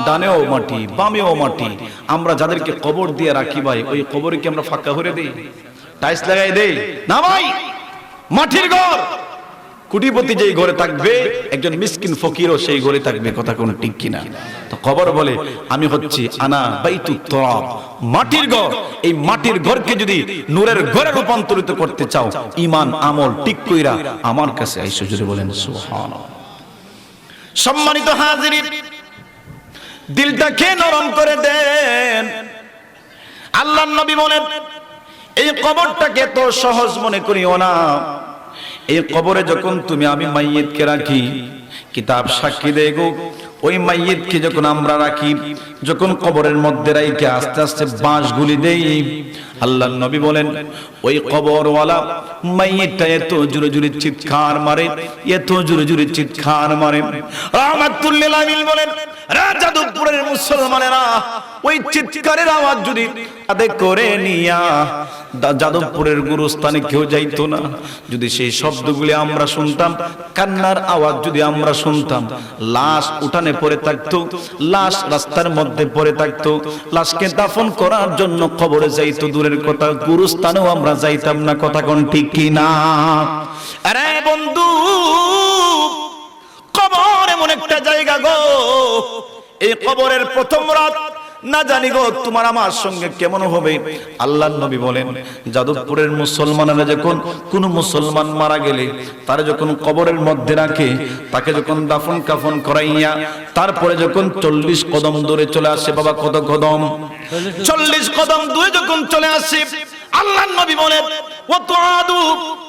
ডানেও মাটি, বামেও মাটি। আমরা যাদেরকে কবর দিয়ে রাখি ভাই, ওই কবরে কি আমরা ফাঁকা করে দেই, টাইলস লাগাই দেই? না ভাই, মাটির ঘর। কোটিপতি যেই ঘরে থাকবে, একজন মিসকিন ফকিরও সেই ঘরে থাকবে। কথা কোন ঠিক কিনা? তো কবর বলে আমি হচ্ছি আনা বাইতুত তুরাব, মাটির ঘর। এই মাটির ঘরকে যদি নূরের ঘরে রূপান্তরিত করতে চাও, ঈমান আমল ঠিক কইরা আমার কাছে আইসো। জোরে বলেন সুবহানাল্লাহ। সম্মানিত হাজিরিন, দিলটাকে নরম করে দেন। আল্লাহর নবী বলেন এই কবরটাকে তো সহজ মনে করিও না। এই কবরে যখন তুমি আমি মাইয়িতকে রাখি, কিতাব সাক্ষী দেয় গো, ওই মাইয়িতকে যখন আমরা রাখি, যখন কবরের মধ্যে রাইকে আস্তে আস্তে বাঁশগুলি দেই, আল্লাহর নবী বলেন ওই কবরওয়ালা মাইয়িতটা এত জোরে জোরে চিৎকার মারে, এত জোরে জোরে চিৎকার মারে। রাহমাতুল লিল আলামিন বলেন, যাদবপুরের মুসলমানেরা ওই চিৎকারের আওয়াজ যদি আদে করে নিয়া যাদবপুরের গুরুস্থানে কেউ যাইতো না, যদি সেই শব্দগুলি আমরা শুনতাম, কান্নার আওয়াজ যদি আমরা শুনতাম, লাশ উঠানে পড়ে থাকতো, লাশ রাস্তার মধ্যে পড়ে থাকতো, লাশকে দাফন করার জন্য কবরে যাইতো দূরের কথা, গুরুস্থানেও আমরা যাইতাম না। কথা কোন ঠিক কিনা? আরে বন্ধু, কবর এমন একটা জায়গা গো, এই কবরের প্রথম রাত না জানি গো তোমার আমার সঙ্গে কেমন হবে। আল্লাহর নবী বলেন যাদবপুরের মুসলমানেরা যখন কোন মুসলমান মারা গেলে তারা যখন কবরের মধ্যে রাখে, তাকে যখন দাফন কাফন করাইয়া তারপরে যখন 40 কদম দূরে চলে আসে, বাবা কত কদম? 40 কদম দূরে যখন চলে আসে, আল্লাহর নবী বলেন ওয়াতুআদু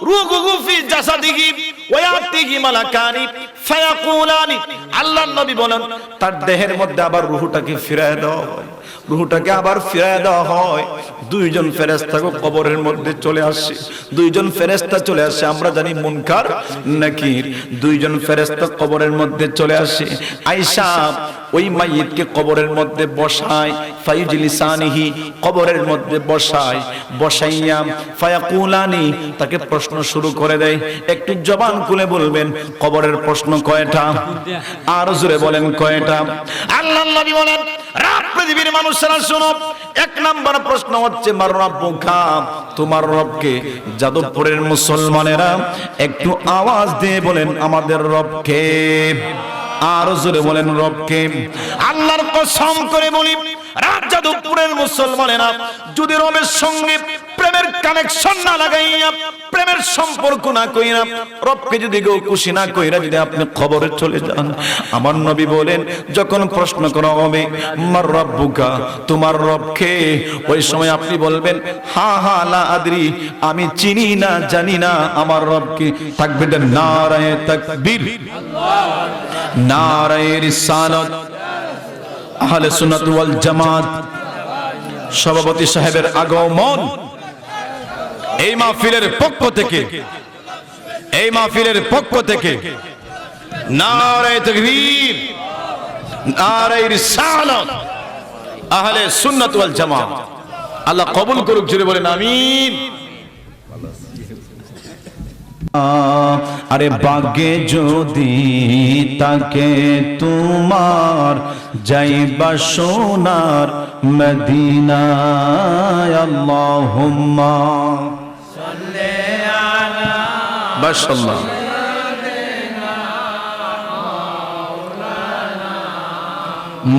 রূহুহু ফি জাসাদিহি ওয়া ইয়াতিহি মালাকানি ফায়াকুলানি। আল্লাহর নবী বলেন তার দেহের মধ্যে আবার রূহটাকে ফিরায় দেওয়া হয়, রূহটাকে আবার ফিরায় দেওয়া হয়। দুইজন ফেরেশতা কবরের মধ্যে চলে আসে, দুইজন ফেরেশতা চলে আসে, আমরা জানি মুনকার নাকির। দুইজন ফেরেশতা কবরের মধ্যে চলে আসে, আয়েশা ওই মাইয়িতকে কবরের মধ্যে বসায়, ফাইজলিসানিহি কবরের মধ্যে বসায়, বসাইয়া ফায়াকুলানি তাকে প্রশ্ন শুরু করে দেয়। একটু জবান খুলে বলবেন কবরের প্রশ্ন কয়টা? আর জোরে বলেন কয়টা? আল্লাহর নবী বলেন রাত পৃথিবীর মানুষেরা শোনো, 1 নাম্বার প্রশ্ন হচ্ছে মার রাব্বুকা, তোমার রবকে। যাদবপুরের মুসলমানেরা একটু আওয়াজ দিয়ে বলেন আমাদের রবকে। আর জোরে বলেন রবকে। আল্লাহর কসম করে বলি, যাদবপুরের মুসলমানেরা যদি রবের সঙ্গে প্রেমের কানেকশন না লাগাইয়া, প্রেমের সম্পর্ক না কইরা, রবকে যদি কেউ খুশি না কইরা যদি আপনি কবরে চলে যান, আমার নবী বলেন যখন প্রশ্ন করা হবে মার রব্বুকা, তোমার রব কে, ওই সময় আপনি বলবেন হা হা লা আদরি, আমি চিনি না জানি না আমার রব কে। তাকবীর, নারায়ে তাকবীর, নারায়ে রিসালাত, আহলে সুন্নাত ওয়াল জামাত, সভাপতি সাহেবের আগমন এই মাহফিলের পক্ষ থেকে, এই মাহফিলের পক্ষ থেকে নারায়ে তাকবীর, নারায়ে রিসালাত, আহলে সুন্নাত ওয়াল জামাত। আল্লাহ কবুল করুক, জোরে বলেন আমিন। আরে বাগে যদি তাকে তোমার যাইবা সোনার মদিনায়, আল্লাহুম্মা সাল্লি আলা মাশাআল্লাহ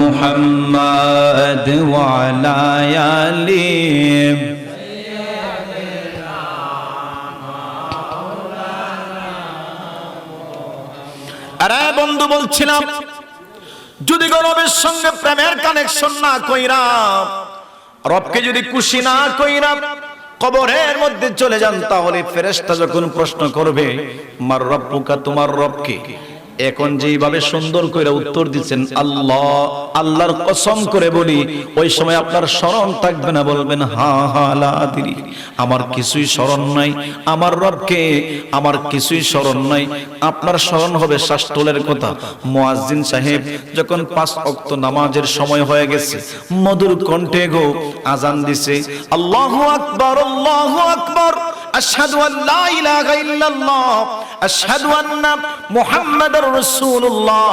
মুহাম্মদ ওয়া আলা আলি। আরে বন্ধু, বলছিলাম যদি রবের সঙ্গে প্রেমের কানেকশন না কইরা, রবকে যদি খুশি না কইরা কবরের মধ্যে চলে যান, তাহলে ফেরেশতা যখন প্রশ্ন করবে মার রব্বুকা, তোমার রবকে, এখন যেইভাবে সুন্দর করে উত্তর দিচ্ছেন আল্লাহ, আল্লাহর কসম করে বলি ওই সময় আপনার স্মরণ থাকবে না, বলবেন হা হা লা আদরি, আমার কিছুই স্মরণ নাই, আমার রবকে আমার কিছুই স্মরণ নাই। আপনার স্মরণ হবে শাস্ত্রের কথা। মুয়াজ্জিন সাহেব যখন 5 ওয়াক্ত নামাজের সময় হয়ে গেছে, মধুর কণ্ঠে গো আজান দিছে, আল্লাহু আকবার, আল্লাহু আকবার, আশহাদু আল্লা ইলাহা ইল্লাল্লাহ, আশহাদু আন্না মুহাম্মাদুর রাসূলুল্লাহ।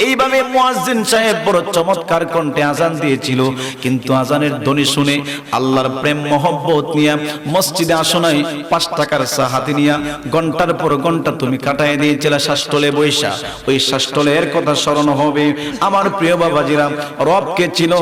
এইভাবে মুয়াজ্জিন সাহেব বড় চমৎকার কণ্ঠে আজান দিয়েছিল, কিন্তু আজানের ধ্বনি শুনে আল্লাহর প্রেম মহব্বত নিয়ে মসজিদে আসো নাই, 5 টাকার চা হাতে নিয়ে ঘন্টার পর ঘন্টা তুমি কাটায় দিয়েছিলে শাস্ত্রলে বৈশা। ওই শাস্ত্রলের কথা স্মরণ হবে। আমার প্রিয় বাবাজিরা, রবকে ছিল,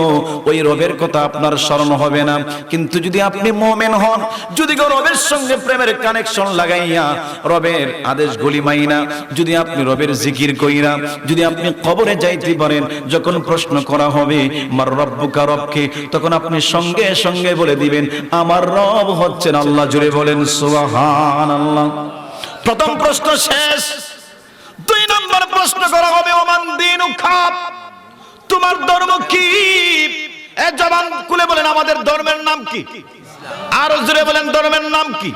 ওই রবের কথা আপনার স্মরণ হবে না। কিন্তু যদি আপনি মুমিন হন, যদি রবের সঙ্গে প্রেমের কানেকশন লাগাইয়া রবের আদেশ গুলি মাইনা যদি আপনি রবের জিকির কইরা যদি আপনি কবরে যাইতে পারেন, যখন প্রশ্ন করা হবে মার রব্বুকা, রবকে, তখন আপনি সঙ্গে সঙ্গে বলে দিবেন আমার রব হচ্ছেন আল্লাহ। জুড়ে বলেন সুবহানাল্লাহ। প্রথম প্রশ্ন শেষ। 2 নম্বর প্রশ্ন করা হবে ওমান দীনুকা, তোমার ধর্ম কি? এ জবান খুলে বলেন আমাদের ধর্মের নাম কি? আর জোরে বলেন ধর্মের নাম কি?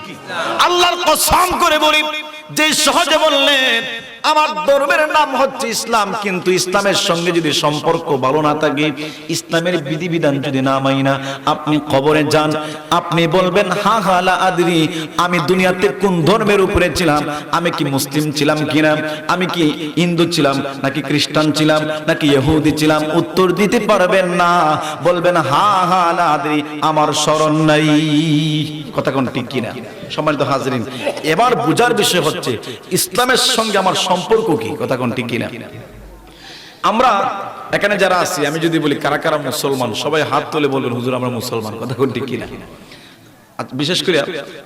আল্লাহর কসম করে বলি, যে সহজে বললেন আমার ধর্মের নাম হচ্ছে ইসলাম, কিন্তু ইসলামের সঙ্গে যদি সম্পর্ক ভালো না থাকে, ইসলামের বিধিবিধান যদি না মাইনা আপনি কবরে যান, আপনি বলবেন হা হা লা আদরি, আমি দুনিয়াতে কোন ধর্মের উপরে ছিলাম, আমি কি মুসলিম ছিলাম কিনা, আমি কি হিন্দু ছিলাম নাকি খ্রিস্টান ছিলাম নাকি ইহুদি ছিলাম, উত্তর দিতে পারবেন না। বলবেন হা হা লা আদরি, আমার স্মরণ নাই। কথা কোন ঠিক কিনা? সম্মানিত হাজরিন, এবার বুঝার বিষয় হচ্ছে ইসলামের সঙ্গে আমার সম্পর্ক কি? কথা কোন ঠিক কিনা? আমরা এখানে যারা আছি, আমি যদি বলি কারা কারা মুসলমান, সবাই হাত তুলে বলবেন হুজুর আমরা মুসলমান। কথা কোন ঠিক কিনা? বিশেষ করে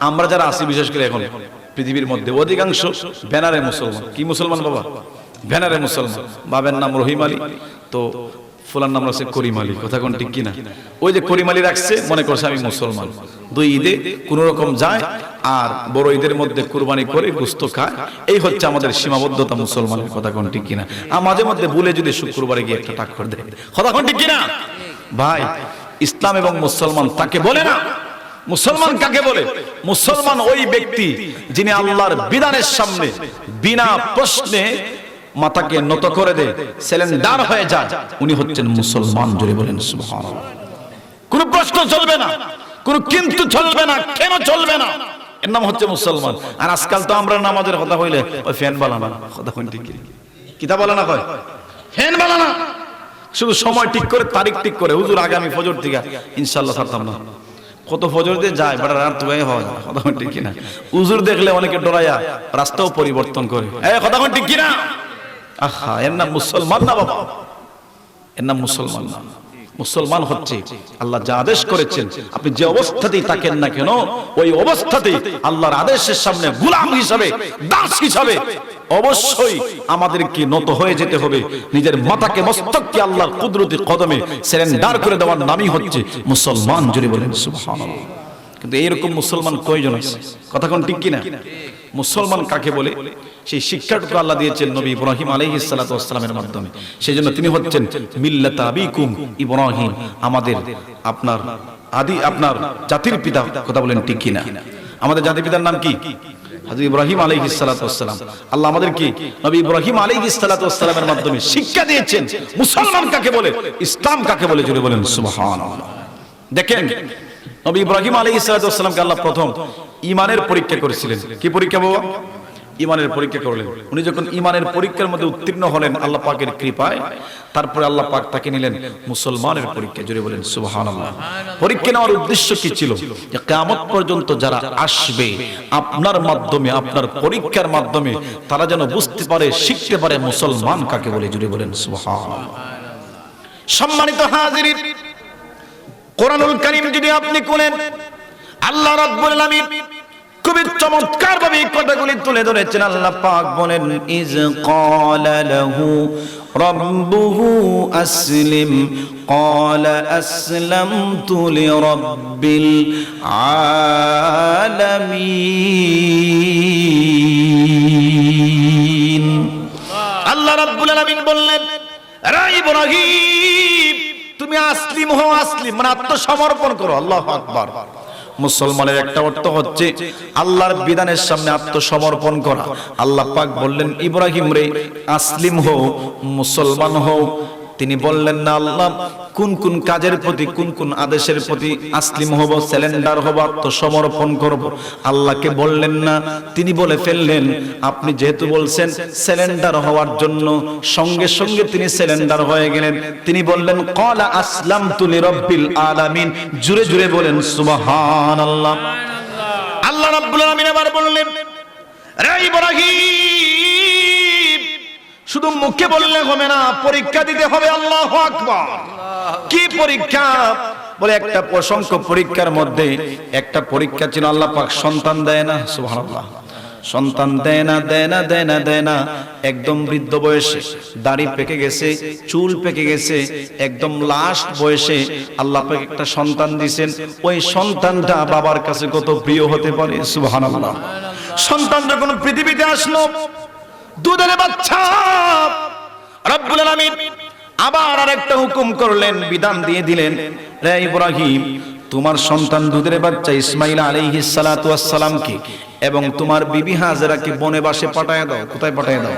আমরা যারা আছি, বিশেষ করে এখন পৃথিবীর মধ্যে অধিকাংশ ব্যানারে মুসলমান। কি মুসলমান বাবা? ব্যানারে মুসলমান। বাবার নাম রহিম আলী, তো ফুলার নাম রাখছে করিম আলী। কথা কোন ঠিক কিনা? ওই যে করিম আলী রাখছে, মনে করছে আমি মুসলমান। 2 ঈদে কোন রকম যায়, আর বড় ঈদের মধ্যে কুরবানি করে গোশত খায়। এই হচ্ছে আমাদের সীমাবদ্ধতা মুসলমানের। কথা কোন ঠিক কিনা? আর মাঝে মধ্যে ভুলে যদি শুক্রবারে গিয়ে একটা টাক করে দেয়। কথা কোন ঠিক কিনা? ভাই, ইসলাম এবং মুসলমান তাকে বলে না। মুসলমান কাকে বলে? মুসলমান ওই ব্যক্তি যিনি আল্লাহর বিধানের সামনে বিনা প্রশ্নে মাথাকে নত করে দেয়, সিলিন্ডার হয়ে যায়, উনি হচ্ছেন মুসলমান। জোরে বলেন সুবহানাল্লাহ। কোন প্রশ্ন চলবে না, কোন কিন্তু চলবে না, কেন চলবে না, এর নাম হচ্ছে মুসলমান। আর আজকাল তো আমরা নামাজের কথা হইলে ওই ফ্যান বালানা, কথা কোন ঠিক কিতাব বালানা কয়, ফ্যান বালানা, শুধু সময় ঠিক করে তারিখ ঠিক করে হুজুর আগামী ফজর থেকে ইনশাআল্লাহ ছাড়তাম না। কত ফজর দিয়ে যায় বাড়া, রাত হয়ে হয়। কথা কোন ঠিক কিনা? হুজুর দেখলে অনেকে ডরায়া রাস্তাও পরিবর্তন করে। কথা কোন ঠিক কিনা? আহা, এর নাম মুসলমান না বাবা, এর নাম মুসলমান না। মুসলমান হচ্ছে আল্লাহ যা আদেশ করেছেন, আপনি যে অবস্থাতেই থাকেন না কেন ওই অবস্থাতেই আল্লাহর আদেশের সামনে গোলাম হিসাবে, দাস হিসাবে অবশ্যই আমাদেরকে নত হয়ে যেতে হবে। নিজের মাথাকে, মস্তককে আল্লাহর কুদরতি কদমে সারেন্ডার করে দেওয়ার নামই হচ্ছে মুসলমান। জোরে বলেন সুবহানাল্লাহ। কিন্তু এইরকম মুসলমান কয়জন আছে? কথা কোন ঠিক কিনা? মুসলমান কাকে বলে সেই শিক্ষাটুকু আল্লাহ দিয়েছেন নবী ইব্রাহিম আলাইহিস সালাতু ওয়াস সালামের মাধ্যমে। সেজন্য তিনি হচ্ছেন মিল্লাত আবিকুম ইব্রাহিম, আমাদের আপনার আদি আপনার জাতির পিতা। কথা বলেন ঠিক কিনা? আমাদের জাতির পিতার নাম কি? হযরত ইব্রাহিম আলাইহিস সালাতু ওয়াস সালাম। আল্লাহ আমাদেরকে নবী ইব্রাহিম আলাইহিস সালাতু ওয়াস সালামের মাধ্যমে শিক্ষা দিয়েছেন মুসলমান কাকে বলে, ইসলাম কাকে বলে। জোরে বলেন সুবহানাল্লাহ। দেখেন নবী ইব্রাহিম আলাইহিস সালাতু ওয়াস সালামকে আল্লাহ প্রথম ঈমানের পরীক্ষা করেছিলেন। কি পরীক্ষা বাবা? ঈমানের পরীক্ষা করলেন। উনি যখন ঈমানের পরীক্ষার মধ্যে উত্তীর্ণ হলেন আল্লাহ পাকের কৃপায়, তারপরে আল্লাহ পাক তাকে নিলেন মুসলমানের পরীক্ষা। জোরে বলেন সুবহানাল্লাহ। পরীক্ষা নেওয়ার উদ্দেশ্য কি ছিল? যে কিয়ামত পর্যন্ত যারা আসবে আপনার মাধ্যমে, আপনার পরীক্ষার মাধ্যমে তারা যেন বুঝতে পারে, শিখতে পারে মুসলমান কাকে বলে। জোরে বলেন সুবহানাল্লাহ। সম্মানিত হাজিরিন, কোরআনুল কারীম যদি আপনি খুলেন, আল্লাহ রাব্বুল আলামিন খুবই চমৎকার ভাবে এই কথাগুলি তুলে ধরেছেন। আল্লাহ পাক বলেন, ইজ ক্বালা লাহু রাব্বুহু আসলিম ক্বালা আসলামতু লিরাব্বিল আলামিন। আল্লাহ রাব্বুল আলামিন বললেন, রে ইব্রাহিম তুমি আসলিম হও। আসলিম মানে আত্মসমর্পণ করো। আল্লাহু আকবার। মুসলমানের একটা অর্থ হচ্ছে আল্লাহর বিধানের সামনে আত্মসমর্পণ করা। আল্লাহ পাক বললেন, ইব্রাহিম রে আসলিম হও, মুসলমান হও। তিনি বললেন না আল্লাহ কোন কোন কাজের প্রতি, কোন কোন আদেশের প্রতি আসলিম হব, স্যালেন্ডার হব, আত্মসমর্পণ করব। আল্লাহকে বললেন না, তিনি বলে ফেললেন আপনি যেহেতু বলছেন স্যালেন্ডার হওয়ার জন্য, সঙ্গে সঙ্গে তিনি স্যালেন্ডার হয়ে গেলেন। তিনি বললেন ক্বালা আসলামতু লিরাব্বিল আলামিন। জোরে জোরে বলেন সুবহানাল্লাহ। আল্লাহ রাব্বুল আলামিন আবার বললেন, রে ইব্রাহিম শুধু মুখে বললে হবে না, পরীক্ষা দিতে হবে। আল্লাহু আকবার। কি পরীক্ষা? বলে একটা অসংখ্য পরীক্ষার মধ্যে একটা পরীক্ষা ছিল আল্লাহ পাক সন্তান দেয় না। সুবহানাল্লাহ। সন্তান দেয় না, দেয় না, দেয় না, দেয় না। একদম বৃদ্ধ বয়সে দাড়ি পেকে গেছে, চুল পেকে গেছে, একদম লাস্ট বয়সে আল্লাহ পাক একটা সন্তান দিয়েছেন। ওই সন্তানটা বাবার কাছে কত প্রিয় হতে পারে। সুবহানাল্লাহ। সন্তান যখন পৃথিবীতে আসলো, দুধের বাচ্চা, রব্বুল আলামিন আবার আরেকটা হুকুম করলেন, বিধান দিয়ে দিলেন, রে ইব্রাহিম তোমার সন্তান দুধের বাচ্চা ইসমাঈল আলাইহিস সালাতু ওয়াস সালামকে এবং তোমার বিবি হাজেরাকে বনবাসে পাঠায় দাও। কোথায় পাঠায় দাও?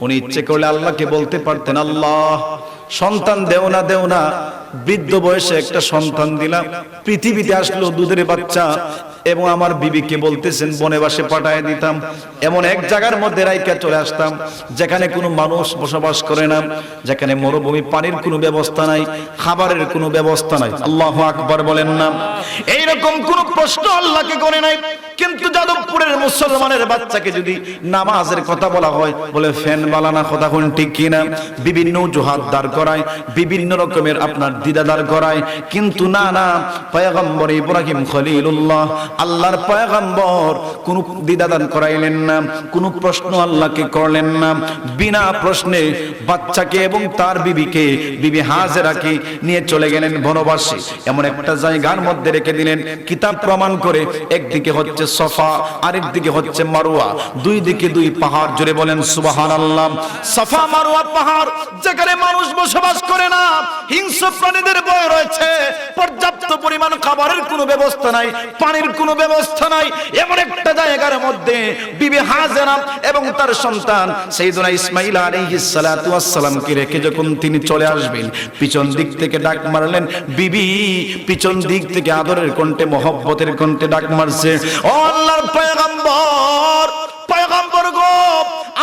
উনি ইচ্ছে করলে আল্লাহকে বলতে পারতেন, আল্লাহ সন্তান দেও না, দেও না। বৃদ্ধ বয়সে একটা সন্তান দিলাম, পৃথিবীতে আসলো দুধের বাচ্চা, এবং আমার বিবিকে বলতেছেন বনবাসে পাঠায় দিতাম। এমন এক জায়গার মধ্যে রাইকা চলে আসতাম যেখানে কোনো মানুষ বসবাস করে না, যেখানে মরুভূমি, পানির কোনো ব্যবস্থা নাই, খাবারের কোনো ব্যবস্থা নাই। আল্লাহু আকবার বলেন না। এইরকম কোন প্রশ্ন আল্লাহকে করে নাই। কিন্তু যাদবপুরের মুসলমানের বাচ্চাকে যদি নামাজের কথা বলা হয়, বলে ফ্যান বালানা। কথা কোন ঠিক কিনা? বিভিন্ন অজুহাত দাঁড় করায়, বিভিন্ন রকমের আপনার দ্বিধা দাঁড় করায়। কিন্তু না না, পয়গম্বর ইব্রাহিম খলিলুল্লাহ আল্লাহর পয়গম্বর কোন দ্বিধা দান করাইলেন না, কোন প্রশ্ন আল্লাহকে করলেন না। বিনা প্রশ্নে বাচ্চাকে এবং তার বিবিকে, বিবি হাজেরাকে নিয়ে চলে গেলেন বনবাসে। এমন একটা জায়গার মধ্যে রেখে দিলেন, কিতাব প্রমাণ করে একদিকে হচ্ছে সফা, আরেকদিকে হচ্ছে মারওয়া, দুই দিকে দুই পাহাড়। জোরে বলেন সুবহানাল্লাহ। সফা মারওয়া পাহাড়, যেখানে মানুষ বসবাস করে না, হিংস্র প্রাণীদের ভয় রয়েছে, পর্যাপ্ত পরিমাণ খাবারের কোনো ব্যবস্থা নাই, পানির কোনো ব্যবস্থা নাই। এমন একটা জায়গার মধ্যে বিবি হাজেরা এবং তার সন্তান সাইয়েদুনা ইসমাঈল আলাইহিস সালাতু ওয়াস সালামকে রেখে যখন তিনি চলে আসবেন, পিছন দিক থেকে ডাক মারলেন, বিবি। পিছন দিক থেকে আদরের কণ্ঠে, মহব্বতের কণ্ঠে ডাক মারছে, ও আল্লাহর পয়গম্বর। পয়গম্বর গো,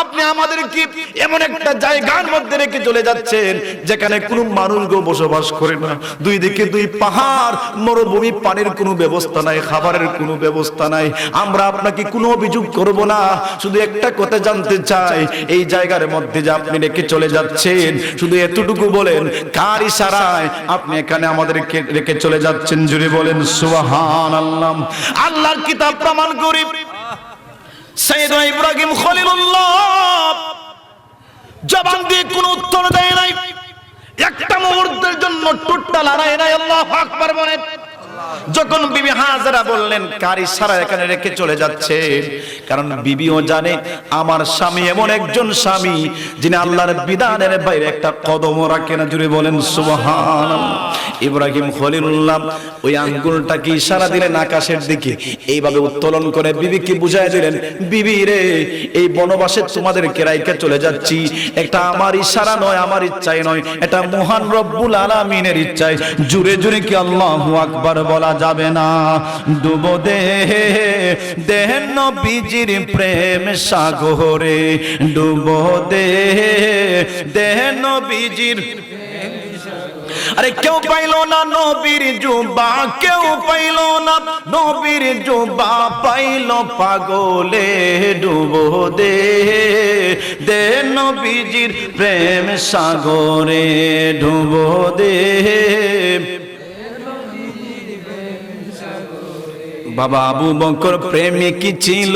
আপনি আমাদেরকে এমন একটা জায়গার মধ্যে রেখে চলে যাচ্ছেন যেখানে কোনো মানুষ গো বসবাস করে না, দুই দিকে দুই পাহাড়, মরুভূমি, পানির কোনো ব্যবস্থা নাই, খাবারের কোনো ব্যবস্থা নাই। আমরা আপনাকে কোনো অভিযোগ করব না, শুধু একটা কথা জানতে চাই, এই জায়গার মধ্যে যে আপনি রেখে চলে যাচ্ছেন, শুধু এতটুকু বলেন কার ইশারায় আপনি এখানে আমাদেরকে রেখে চলে যাচ্ছেন? জুড়ে বলেন সুবহানাল্লাহ। আল্লাহর কিতাব প্রমাণ করি, সাইয়েদনা ইব্রাহিম খলিলুল্লাহ জবান দিয়ে কোনো উত্তর দেয় নাই, একটা মুহূর্তের জন্য টুটটা লড়াই নাই। আল্লাহু আকবার বলেন। যখন বিবি হাজেরা বললেন কার ইশারায় এখানে রেখে চলে যাচ্ছে, কারণ বিবিও জানে আমার স্বামী এমন একজন স্বামী যিনি আল্লাহর বিধানের বাইরে একটা কদমও রাখে না। জুড়ে বলেন সুবহানাল্লাহ। ইব্রাহিম খলিলুল্লাহ ওই আঙ্গুলটাকে ইশারা দিলেন আকাশের দিকে, এইভাবে উত্তোলন করে বিবিকে বুঝায় দিলেন, বিবি রে, এই বনবাসে তোমাদেরকে রাইখে চলে যাচ্ছি, এটা আমার ইশারা নয়, আমার ইচ্ছায় নয়, এটা মহান রব্বুল আলামিনের ইচ্ছায়। জুড়ে জুড়ে কি আল্লাহু আকবার বলা যাবে না? ডুবো দে দেহ নবীজির প্রেম সাগরে, ডুবো দে দেহ নবীজির। আরে কেউ পাইলো না নবীর জুবা, কেউ পাইলো না নবীর জুবা, পাইলো পাগলে, ডুবো দে দে নবীজির প্রেম সাগরে, ডুবো দে। বাবা আবু বকর প্রেমে কি ছিল,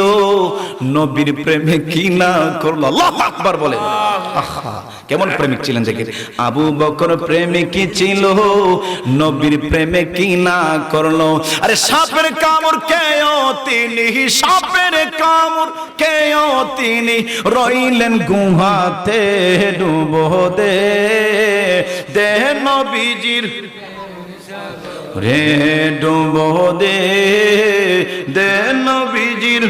নবীর প্রেমে কি না করলো? আল্লাহু আকবার বলেন। আহা, কেমন প্রেমিক ছিলেন দেখেন। আবু বকর প্রেমে কি ছিল, নবীর প্রেমে কি না করলো? আরে সাপের কামড় খেয়েও তিনি, সাপের কামড় খেয়েও তিনি রইলেন গুহাতে, ডুবো দে দে নবীজির রে, ডুবো দে দে নবীজির।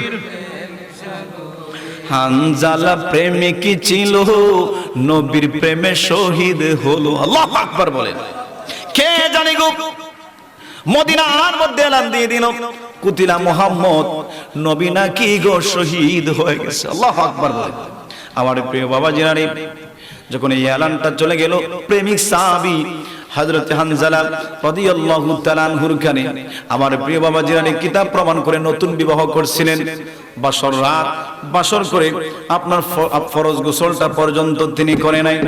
হানজালা প্রেমে কি ছিল, নবীর প্রেমে শহীদ হলো। আল্লাহু আকবার বলেন। কে জানে গো, মদিনার মধ্যে এলান দিয়ে দিল, কুতিলা মুহাম্মদ, নবী নাকি গো শহীদ হয়ে গেছে। আল্লাহু আকবার বলেন। আমার প্রিয় বাবা জিনারি, যখন এই এলানটা চলে গেল, প্রেমিক সাহাবী হযরত হানজালা রাদিয়াল্লাহু তাআলা আনহুর কানে, আমার প্রিয় বাবা জিরানি কিতাব প্রমাণ করে নতুন বিবাহ করছিলেন, বাসর রাত বাসর করে আপনার ফরজ গোসলটা পর্যন্ত তিনি করে নাই।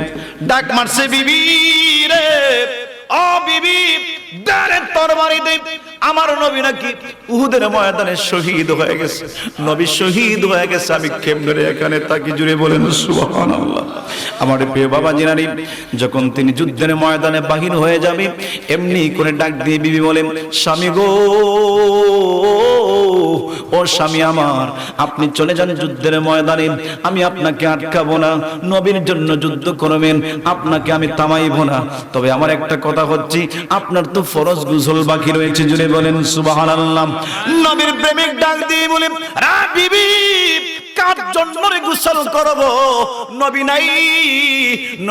ডাক মারছে, বিবি রে, ও বিবি, দাঁড়ে তরবারি দে, আমার নবী নাকি উহুদের ময়দানে শহীদ হয়ে গেছে, নবী শহীদ হয়ে গেছে, আমি কেমনে এখানে তাকে। জুড়ে বলেন সুবহানাল্লাহ। আমার প্রিয় বাবা জিনারি, যখন তিনি যুদ্ধের ময়দানে বাহির হয়ে যাবে, এমনি করে ডাক দিয়ে বিবি বলেন, স্বামী গো, ও স্বামী আমার, আপনি চলে যান যুদ্ধের ময়দানে, আমি আপনাকে আটকাবো না, নবীর জন্য যুদ্ধ করবেন, আপনাকে আমি থামাইবো না। তবে আমার একটা কথা হচ্ছে, আপনার তো ফরজ গোসল বাকি রয়েছে। জুড়ে বলেন সুবহানাল্লাহ। নবীর প্রেমিক ডাক দিয়ে বলেন, রা বিবি, কার জন্য গোসল করব? নবী নাই,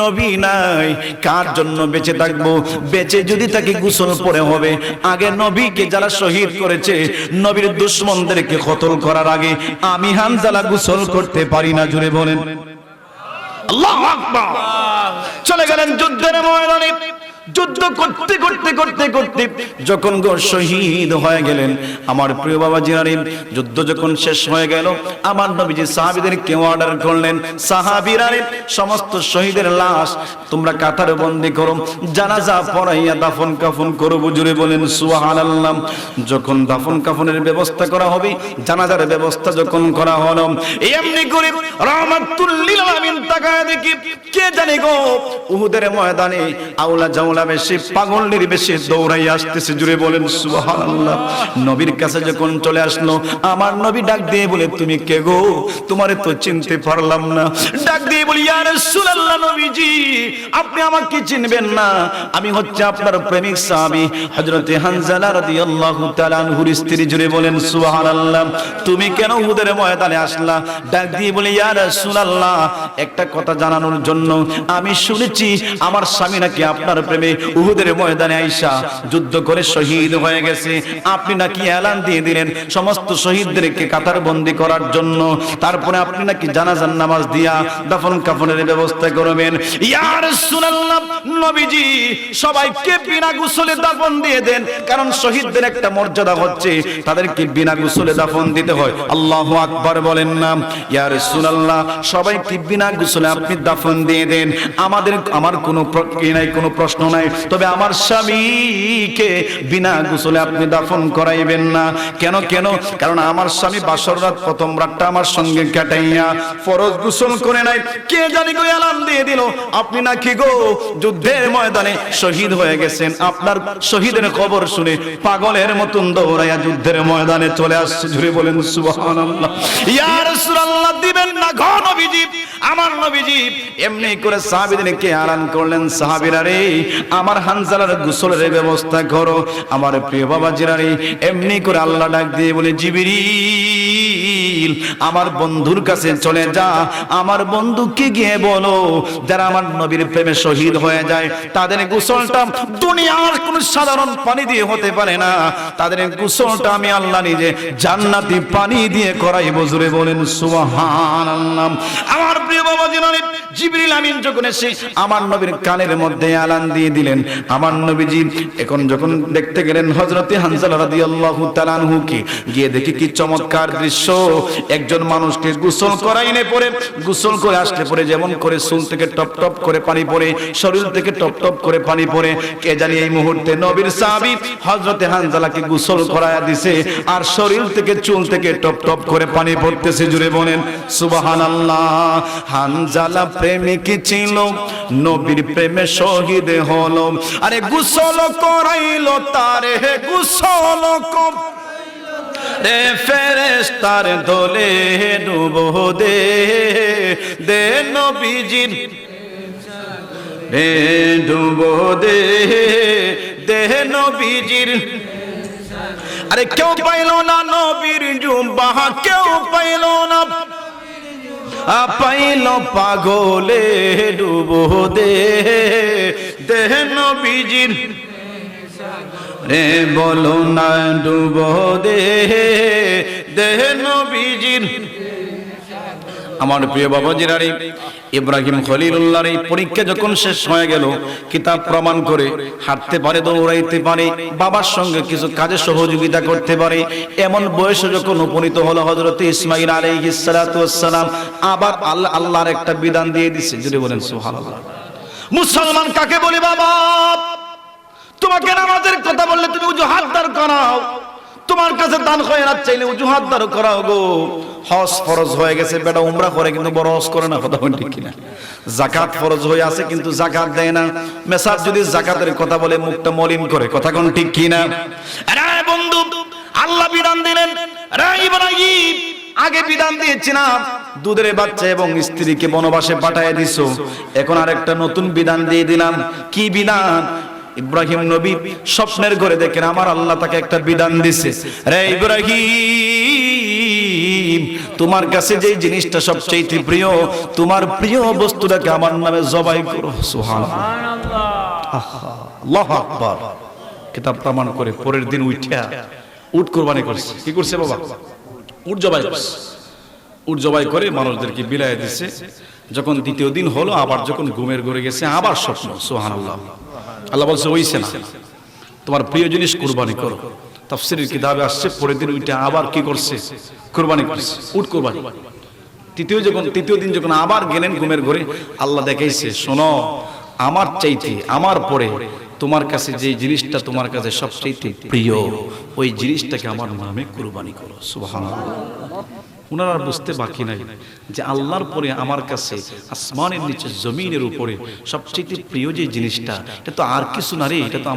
নবী নাই, কার জন্য বেঁচে থাকবো? বেঁচে যদি তাকে গোসল পরে হবে, আগে নবীকে যারা শহীদ করেছে, নবীর দুশমনদেরকে কতল করার আগে আমি হানজালা গোসল করতে পারি না। জুড়ে বলেন আল্লাহু আকবার। চলে গেলেন যুদ্ধের ময়দানে, যুদ্ধ করতে করতে করতে করতে যখন গো শহীদ হয়ে গেলেন, আমার প্রিয় বাবা জিনারি, যুদ্ধ যখন শেষ হয়ে গেল, আমার নবীজি সাহাবীদেরকে অর্ডার করলেন, সাহাবীরা সমস্ত শহীদের লাশ তোমরা কাতারে বন্দী করো, জানাজা পড়াইয়া দাফন কাফন করো। জুড়ে বলেন সুবহানাল্লাহ। যখন দাফন কাফনের ব্যবস্থা করা হবে, জানাজার ব্যবস্থা যখন করা হলো, এমনি করে রাহমাতুল লিল আলামিন তাকায় দেখি, কে জানে গো উহুদের ময়দানে আওলা জাওলা বেশি, পাগলের বেশি দৌড়াই আসতেছে। জুড়ে বলেন সুবহানাল্লাহ। নবীর কাছে যখন চলে আসলো, আমার নবী ডাক দিয়ে বলে, তুমি কে গো? তোমারে তো চিনতে পারলাম না। ডাক দিয়ে বলি, ইয়া রাসূলুল্লাহ, নবীজি আপনি আমাকে চিনবেন না, আমি হচ্ছে আপনার প্রেমিক সাহাবী হযরত হানজালা রাদিয়াল্লাহু তাআলা আনহুর স্ত্রী। জুড়ে বলেন সুবহানাল্লাহ। তুমি কেন উহুদের ময়দানে আসলা? ডাক দিয়ে বলি, ইয়া রাসূলুল্লাহ, একটা কথা জানানোর জন্য, আমি শুনেছি আমার স্বামী নাকি আপনার প্রেমিক প্রেমে উহুদের ময়দানে আইসা যুদ্ধ করে শহীদ হয়ে গেছে। আপনি নাকি এলান দিয়ে দিলেন সমস্ত শহীদদেরকে কাতারবন্দি করার জন্য, তারপরে আপনি নাকি জানাজার নামাজ দিয়া দাফন কাফনের ব্যবস্থা করবেন। ইয়া রাসূলুল্লাহ, নবীজি সবাইকে বিনা গোসলে দাফন দিয়ে দেন, কারণ শহীদদের একটা মর্যাদা হচ্ছে তাদেরকে বিনা গোসলে দাফন দিতে হয়। আল্লাহু আকবার বলেন না। ইয়া রাসূলুল্লাহ, সবাইকে বিনা গোসলে আপনি দাফন দিয়ে দেন, আমার কোনো কোনো প্রশ্ন নাই, তবে আমার স্বামীকে বিনা গোসলে আপনি দাফন করাইবেন না। কেন? কারণ আমার স্বামী বাসর রাত প্রথম রাতটা আমার সঙ্গে কাটাইয়া ফরজ গোসল করে নাই। কে জানি গো এলান দিয়ে দিল আপনি নাকি গো যুদ্ধের ময়দানে শহীদ হয়ে গেছেন। আপনার শহীদের খবর শুনে পাগলের মতন দৌড়াইয়া যুদ্ধের ময়দানে চলে আসছে। জুড়ে বলেন সুবহানাল্লাহ। ইয়া রাসূলুল্লাহ, দিবেন না গো নবীজি। আমার নবীজি এমনি করে সাহাবীদেরকে আরাম করলেন, সাহাবীরা রে আমার হানজালার গোসলের ব্যবস্থা করো। আমার প্রিয় বাবাজিরা রে, এমনি করে আল্লাহ ডাক দিয়ে বলে, জিবরিল আমার বন্ধুর কাছে চলে যা, আমার বন্ধুকে গিয়ে বলো যারা আমার নবীর প্রেমে শহীদ হয়ে যায় তাদের গোসলটা দুনিয়ার কোন সাধারণ পানি দিয়ে হতে পারে না, তাদের গোসলটা আমি আল্লাহ নিজে জান্নাতি পানি দিয়ে করাইব। জোরে বলেন সুবহানাল্লাহ। আমার প্রিয় বাবাজিরা রে, জিবরিল আমিন যখন এসে আমার নবীর কানের মধ্যে আলান দিয়ে দিলেন, আমার নবীজি এখন যখন দেখতে গেলেন হযরতে হানজালা রাদিয়াল্লাহু তাআলা আনহুকে, গিয়ে দেখি কি চমৎকার দৃশ্য। একজন মানুষকে গোসল করাইনে পরে, গোসল করে আসলে পরে যেমন করে চুল থেকে টপ টপ করে পানি পড়ে, শরীর থেকে টপ টপ করে পানি পড়ে, কে জানি এই মুহূর্তে নবীর সাহাবী হযরতে হানজালাকে গোসল করায়া দিছে, আর শরীর থেকে চুল থেকে টপ টপ করে পানি পড়তেছে। জুড়ে বলেন সুবহানাল্লাহ। হানজালা প্রেমিক ছিল, নবীর প্রেমে শহীদ হলো, আরে গোসল করাইলো তারে, গোসল রে ফেরেশতার দোলে ডুবো দে নবীজির রে ডুবো দে নবীজির। আরে কেউ পাইলো না নবীর জুম্বা, কেউ পাইলো না, পাইলো পাগলে ডুবো দে নবীজির রে, বলো না ডুবো দে নবীজির। আমার প্রিয় বাবাজিরা রে, ইব্রাহিম খলিলুল্লাহর এই পরীক্ষা যখন শেষ হয়ে গেল, কিতাব প্রমাণ করে হাঁটতে পারে, দৌড়াইতে পারে, বাবার সঙ্গে কিছু কাজে সহযোগিতা করতে পারে, এমন বয়সে যখন উপনীত হলো হযরত ইসমাঈল আলাইহিস সালাতু ওয়াস সালাম, আবার আল্লাহর একটা বিধান দিয়ে দিয়েছে। যদি বলেন সুবহানাল্লাহ। মুসলমান কাকে বলে বাবা? তোমাকে নামাজের কথা বললে তুমি ওযুহাত দাঁড় করাও, তোমার কাছে দান খয়রাত চাইলে ওযুহাত দাঁড় করাও গো। হজ ফরজ হয়ে গেছে, বেটা উমরা করে কিন্তু বড় হজ করে না, কথা বলেন ঠিক কিনা? যাকাত ফরজ হয়ে আছে কিন্তু যাকাত দেয় না। মেসাজ যদি যাকাতের কথা বলে মুখটা মলিন করে, কথা কোন ঠিক কিনা? আরে বন্ধু, আল্লাহ বিধান দিলেন, আরে ইব্রাহিম আগে বিধান দিয়েছিলাম দুধের বাচ্চা এবং স্ত্রীকে বনবাসে পাঠিয়ে দিছো, এখন আরেকটা নতুন বিধান দিয়ে দিলাম। কি বিধান? ইব্রাহিম নবী স্বপ্নের ঘরে দেখেন আমার আল্লাহ তাকে একটা বিধান দিছে, রে ইব্রাহিম তোমার কাছে যে জিনিসটা সবচেয়ে প্রিয়, তোমার প্রিয় বস্তুটাকে আমার নামে জবাই করো। সুবহানাল্লাহ, আল্লাহু আকবার। কিতাব প্রমাণ করে পরের দিন উঠা উট কুরবানি করছে। কি করছে বাবা? উট জবাই করছে। উট জবাই করে মানুষদেরকে বিলায় দিছে। যখন দ্বিতীয় দিন হলো, আবার যখন ঘুমের ঘরে গেছে, আবার স্বপ্ন। সুবহানাল্লাহ। আল্লাহ বলছে ওইছে না, তোমার প্রিয় জিনিস কুরবানি করো। তাফসীরের কিতাবে আসছে পরের দিন উঠে আবার কি করছে? কুরবানি করছে, উট কুরবানি। তৃতীয় দিন যখন আবার গেলেন ঘুমের ঘরে, আল্লাহ দেখাইছে শোনো, আমার চাইতে আমার পরে তোমার কাছে যে জিনিসটা তোমার কাছে সবচেয়ে প্রিয়, ওই জিনিসটাকে আমার নামে কুরবানি করো। সুবহানাল্লাহ। উনারা বুঝতে বাকি নাই যে আল্লাহর পরে আমার কাছে আসমানের নিচে জমিনের উপরে সবচেয়ে প্রিয় যে জিনিসটা, এটা তো আর কিছু না রে, এটা তো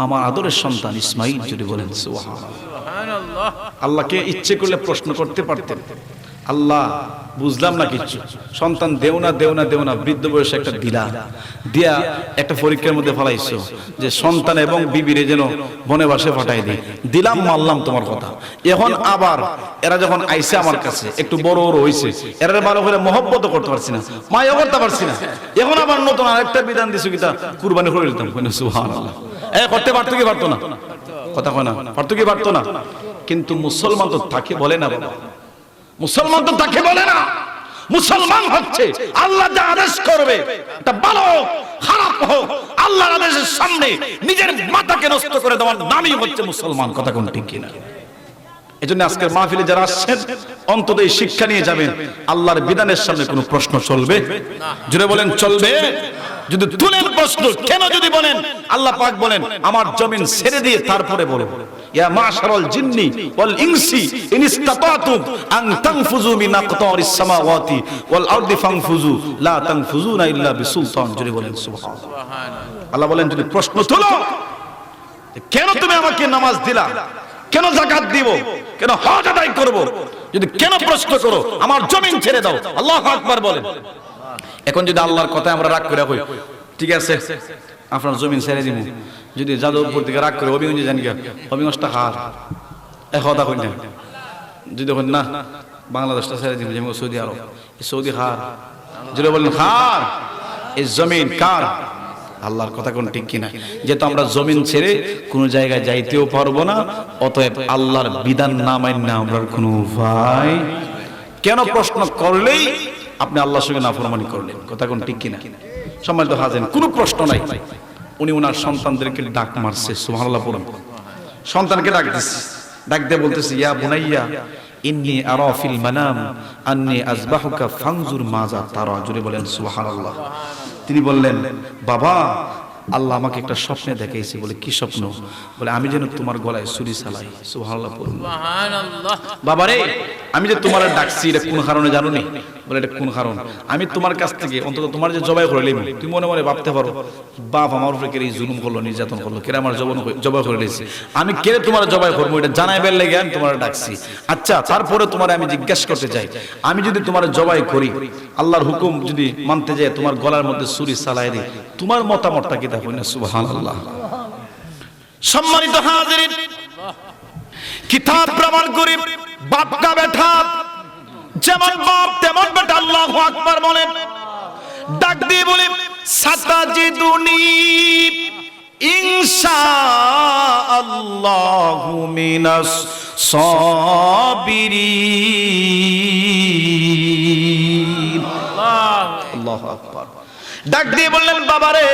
আমার আদরের সন্তান ইসমাঈল। যদি বলেন সুবহানাল্লাহ। আল্লাহকে ইচ্ছে করলে প্রশ্ন করতে পারতেন, আল্লাহ বুঝলাম না কিছু, সন্তান দেও না দেও না দেও না, বৃদ্ধ বয়সে একটা দিলা দিয়া একটা পরীক্ষার মধ্যে ফলাইছো যে সন্তান এবং বিবিরে যেন বনবাসে পাঠাই দিলাম, মানলাম তোমার কথা। এখন আবার এরা যখন আইসে আমার কাছে একটু বড় বড় হইছে, এরা ভালো করে মহব্বত করতে পারছি না, মায়া করতে পারছি না, এখন আবার নতুন আরেকটা বিধান দিছো কিতা কুরবানি করে দিতাম। সুবহানাল্লাহ, করতে পারতো কি পারতো না? কথা কয় না, পারতো কি পারতো না? কিন্তু মুসলমান তো তাকে বলে না বাবা, মুসলমান তো তাকে বলে না। মুসলমান হচ্ছে আল্লাহ যা আদেশ করবে, এটা ভালো হোক খারাপ হোক, আল্লাহর আদেশের সামনে নিজের মাথাকে নষ্ট করে দেওয়ার নামই হচ্ছে মুসলমান। কথা কোন ঠিক কিনা? এজন্য আজকের মাহফিলে যারা আসছেন অন্তত এই শিক্ষা নিয়ে যাবেন, আল্লাহর বিধানের সামনে কোনো প্রশ্ন চলবে না। জুড়ে বলেন চলবে? যদি তুলেন প্রশ্ন, কেন যদি বলেন আল্লাহ পাক বলেন আমার জমিন ছেড়ে দিয়ে তারপরে বলো ইয়া মাশারাল জিন্নি ওয়াল ইনসি ইন ইসতাতাতুম আন তানফুযু মিন আকতারিস সামাওয়াতি ওয়াল আরদি ফানফুযু লা তানফুযুনা ইল্লা বিসুলতান। জুড়ে বলেন সুবহানাল্লাহ। আল্লাহ বলেন যদি প্রশ্ন তুলো, কেন তুমি আমাকে নামাজ দিলা, কেন যাকাত দিব, কেন হজ আদায় করব, যদি কেন প্রশ্ন করো আমার জমিন ছেড়ে দাও, আল্লাহু আকবার বলেন। এখন যদি আল্লাহর কথা আমরা রাগ করে কই ঠিক আছে আপনার জমিন ছেড়ে দিব, যদি যাদবপুর থেকে রাগ করে অভিগঞ্জে জানি অভিগঞ্জটা হার এক কথা কই না, যদি কই না বাংলাদেশটা ছেড়ে দিব যেমন সৌদি আরব, সৌদি হার, যদি বলেন হার, এই জমিন কার? আল্লাহর কথা কোন ঠিক কিনা? যেহেতু আমরা জমিন ছেড়ে কোন জায়গায় যাইতেও পারবো না, অতএব আল্লাহর বিধান না মাইনা আমরা কোনো উপায়। কেন প্রশ্ন করলেই আপনি আল্লাহর সঙ্গে নাফরমানি করলেন? কথা কোন ঠিক কিনা? সম্মানিত হাজেন, কোনো প্রশ্ন নাই। উনি ওনার সন্তানদেরকে ডাক মারছে, সুবহানাল্লাহ পড়ুন। সন্তানকে ডাক দিচ্ছে, ডাক দিয়ে বলতেছে ইয়া বুনাইয়া ইন্নী আরা ফিল মানাম আন্নী আযবাহুকা ফানজুর মাজা তারা। জুড়ে বলেন সুবহানাল্লাহ। তিনি বললেন বাবা, আল্লাহ আমাকে একটা স্বপ্নে দেখাইছে। বলে কি স্বপ্ন? বলে আমি যেন তোমার গলায় ছুরি চালাই। সুবহানাল্লাহ পড়ুন। সুবহানাল্লাহ। বাবা রে, আমি যে তোমার ডাকছি এটা কোন কারণে জানো নি? বলে এটা কোন কারণ? আমি তোমার কাছ থেকে অন্তত তোমার যে জবাই করে লইব, তুমি মনে মনে ভাবতে পারো বাপ আমার উপরে কেড়ে জুলুম করলো, নির্যাতন করলো, কেড়ে আমার জবাই করে লইছে, আমি কেড়ে তোমার জবাই করবো, এটা জানাইবার লেগে আমি তোমার ডাকছি। আচ্ছা, তারপরে তোমার আমি জিজ্ঞাসা করতে চাই, আমি যদি তোমার জবাই করি, আল্লাহর হুকুম যদি মানতে যাই, তোমার গলার মধ্যে ছুরি চালাই দিই, তোমার মতামতটা কি? দেখো না। সুবহানাল্লাহ। সম্মানিত হাজিরিন, কিতাব প্রমাণ করি বাপ কা বেটা যেমন বাপ তেমন বেটা। আল্লাহু আকবার বলেন। ডাক দিয়ে বলে সাতাজিদুনি ইনশাআল্লাহু মিনাস সাবিরিন। আল্লাহু আকবার। ডাক দিয়ে বললেন বাবারে,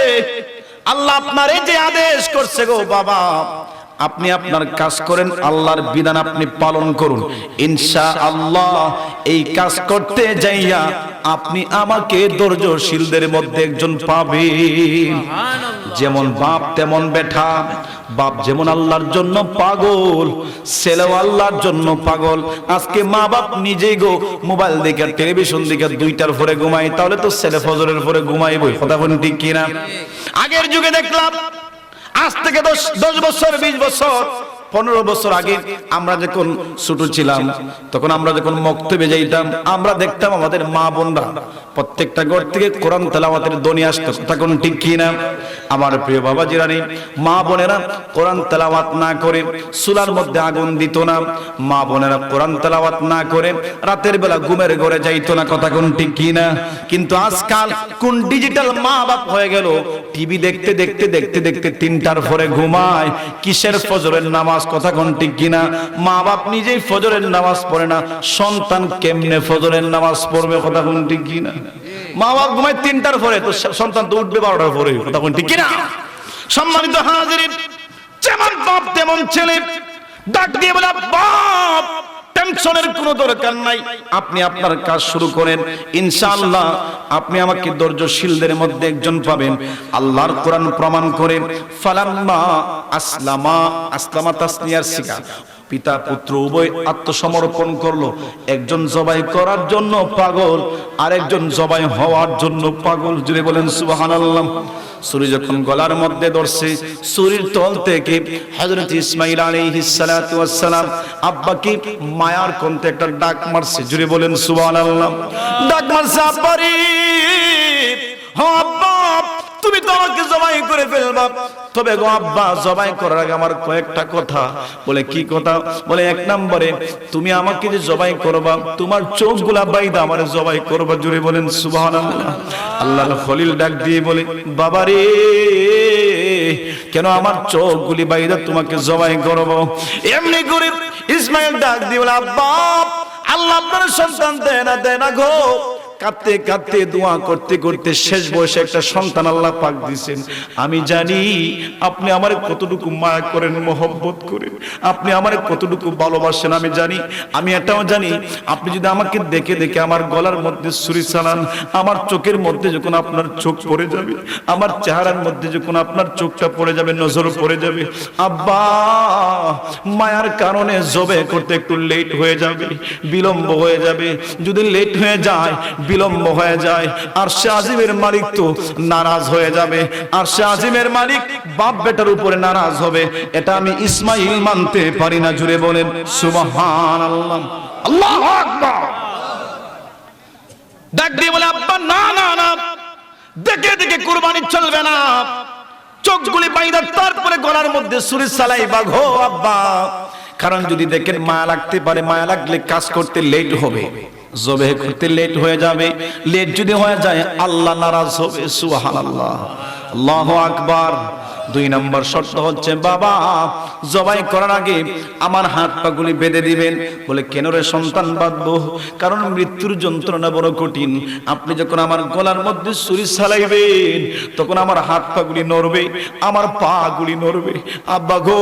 আল্লাহ আপনারে যে আদেশ করছে গো বাবা, আপনি আপনার কাজ করেন, আল্লাহর বিধান আপনি পালন করুন, ইনশাআল্লাহ এই কাজ করতে যাইয়া আপনি আমাকে ধৈর্যশীলদের মধ্যে একজন পাবেন। যেমন বাপ তেমন বেটা। বাপ যেমন আল্লাহর জন্য পাগল, ছেলেও আল্লাহর জন্য পাগল। আজকে মা বাপ নিজেই গো মোবাইল দেখে টেলিভিশন দেখে 2টার পরে ঘুমায়, তাহলে তো ছেলে ফজরের পরে ঘুমাইবই। কথা বলেন ঠিক কিনা? আগের যুগে দেখলাম আজ থেকে 10 বছর 20 বছর 15 বছর আগে আমরা যখন ছোট ছিলাম, তখন আমরা যখন মক্তবে যাইতাম, আমরা দেখতাম আমাদের মা বোনরা প্রত্যেকটা ঘর থেকে কোরআন তেলাওয়াতের ধ্বনি আসতো। তখন ঠিক কি না? আমার প্রিয় বাবাজিরা নেই, মা বোনেরা কোরআন তেলাওয়াত না করে চুলার মধ্যে আগুন দিত না, মা বোনেরা কোরআন তেলাওয়াত না করে রাতের বেলা ঘুমের ঘরে যাইতো না। কথা কোন ঠিক কি না? কিন্তু আজকাল কোন ডিজিটাল মা বাপ হয়ে গেল, টিভি দেখতে দেখতে দেখতে দেখতে 3টার পরে ঘুমায়। কিসের ফজরের নামাজ? কথা কোন ঠিক কিনা? মা বাপ নিজেই ফজরের নামাজ পড়ে না, সন্তান কেমনে ফজরের নামাজ পড়বে? কথা কোন ঠিক কিনা? মা বাপ ঘুমায় 3টার পরে, তো সন্তান তো উঠবে 12টার পরে। কথা কোন ঠিক কিনা? সম্মানিত হাজিরিন, যেমন বাপ তেমন ছেলে। ডাক দিয়ে বলে বাপ টেনশনের কোনো দরকার নাই, আপনি আপনার কাজ শুরু করেন, ইনশাআল্লাহ আপনি আমাকে ধৈর্যশীলদের মধ্যে একজন পাবেন। আল্লাহর কোরআন প্রমাণ করে ফালাম্মা আসলামা, আসলামা তাসনিয়ার শিখা, পিতা পুত্র উভয় আত্মসমর্পণ করলো। একজন জবাই করার জন্য পাগল, আরেকজন জবাই হওয়ার জন্য পাগল। জুড়ে বলেন সুবহানাল্লাহ। ছুরি যখন গলার মধ্যে ধরছে, ছুরির তল থেকে হযরত ইসমাঈল আলাইহিস সালাতু ওয়াস সালাম আব্বাকে মায়ার কণ্ঠে একটা ডাক মারছে। জুড়ে বলেন সুবহানাল্লাহ। ডাক মারছে, আব্বারে, ও আব্বা, তুমি তো আমাকে জবাই করে ফেলবা, তবে গো আব্বা, জবাই করার আগে আমার কয়েকটা কথা। বলে কি কথা? বলে এক নম্বরে তুমি আমাকে যে জবাই করবা, তোমার চোখগুলা বাইদা আমারে জবাই করবা। জুড়ে বলেন সুবহানাল্লাহ। আল্লাহর খলিল ডাক দিয়ে বলে, বাবারে, কেন আমার চোখগুলি বাইদা তোমাকে জবাই করব? এমনি করে ইসমাইল ডাক দিয়ে বলে, আব্বা, আল্লাহ আপনার সন্তান দেয় না গো। কাঁদতে কাঁদতে দোয়া করতে করতে শেষ বয়সে একটা সন্তান আল্লাহ পাক দিয়েছেন। আমি জানি আপনি আমারে কতটুকু মায়া করেন, মহব্বত করেন, আপনি আমারে কতটুকু ভালোবাসেন। আমি জানি, আমি এটাও জানি, আপনি যদি আমাকে দেখে দেখে আমার গলার মধ্যে ছুরি চালান, আমার চোখের মধ্যে যখন আপনার চোখ পড়ে যাবে, আমার চেহারার মধ্যে যখন আপনার চোখটা পড়ে যাবে, নজর পড়ে যাবে, আব্বা, মায়ার কারণে জবে করতে একটু লেট হয়ে যাবে, বিলম্ব হয়ে যাবে। যদি লেট হয়ে যায়, বিলম্ব হয়ে যায়, আরশে আজিমের মালিক তো নারাজ হয়ে যাবে। আরশে আজিমের মালিক বাপ বেটার উপরে নারাজ হবে। এটা আমি ইসমাইল মানতে পারি না। জুড়ে বলেন সুবহানাল্লাহ, আল্লাহু আকবার। ডাক দিয়ে বলে, আব্বা, না না না, দেখে দেখে কুরবানি চলবে না, চোখগুলি বাইদা তারপরে গলার মধ্যে ছুরি চালাইবা গো আব্বা। কারণ যদি দেখেন মায়া লাগতে পারে, মায়া লাগলে কাজ করতে লেট হবে, জবে করতে লেট হয়ে যাবে। লেট যদি হয়ে যায়, আল্লাহ নারাজ হবে। সুবহানাল্লাহ, আল্লাহু আকবার। 2 নম্বর শর্ত হচ্ছে, বাবা, জবাই করার আগে আমার হাত পাগুলি বেঁধে দিবেন। বলে কেন রে সন্তান বাঁধবো? কারণ মৃত্যুর যন্ত্রণা বড় কঠিন। আপনি যখন আমার গলার মধ্যে ছুরি চালাইবেন, তখন আমার হাত পাগুলি নড়বে, আমার পাগুলি নড়বে। আব্বা গো,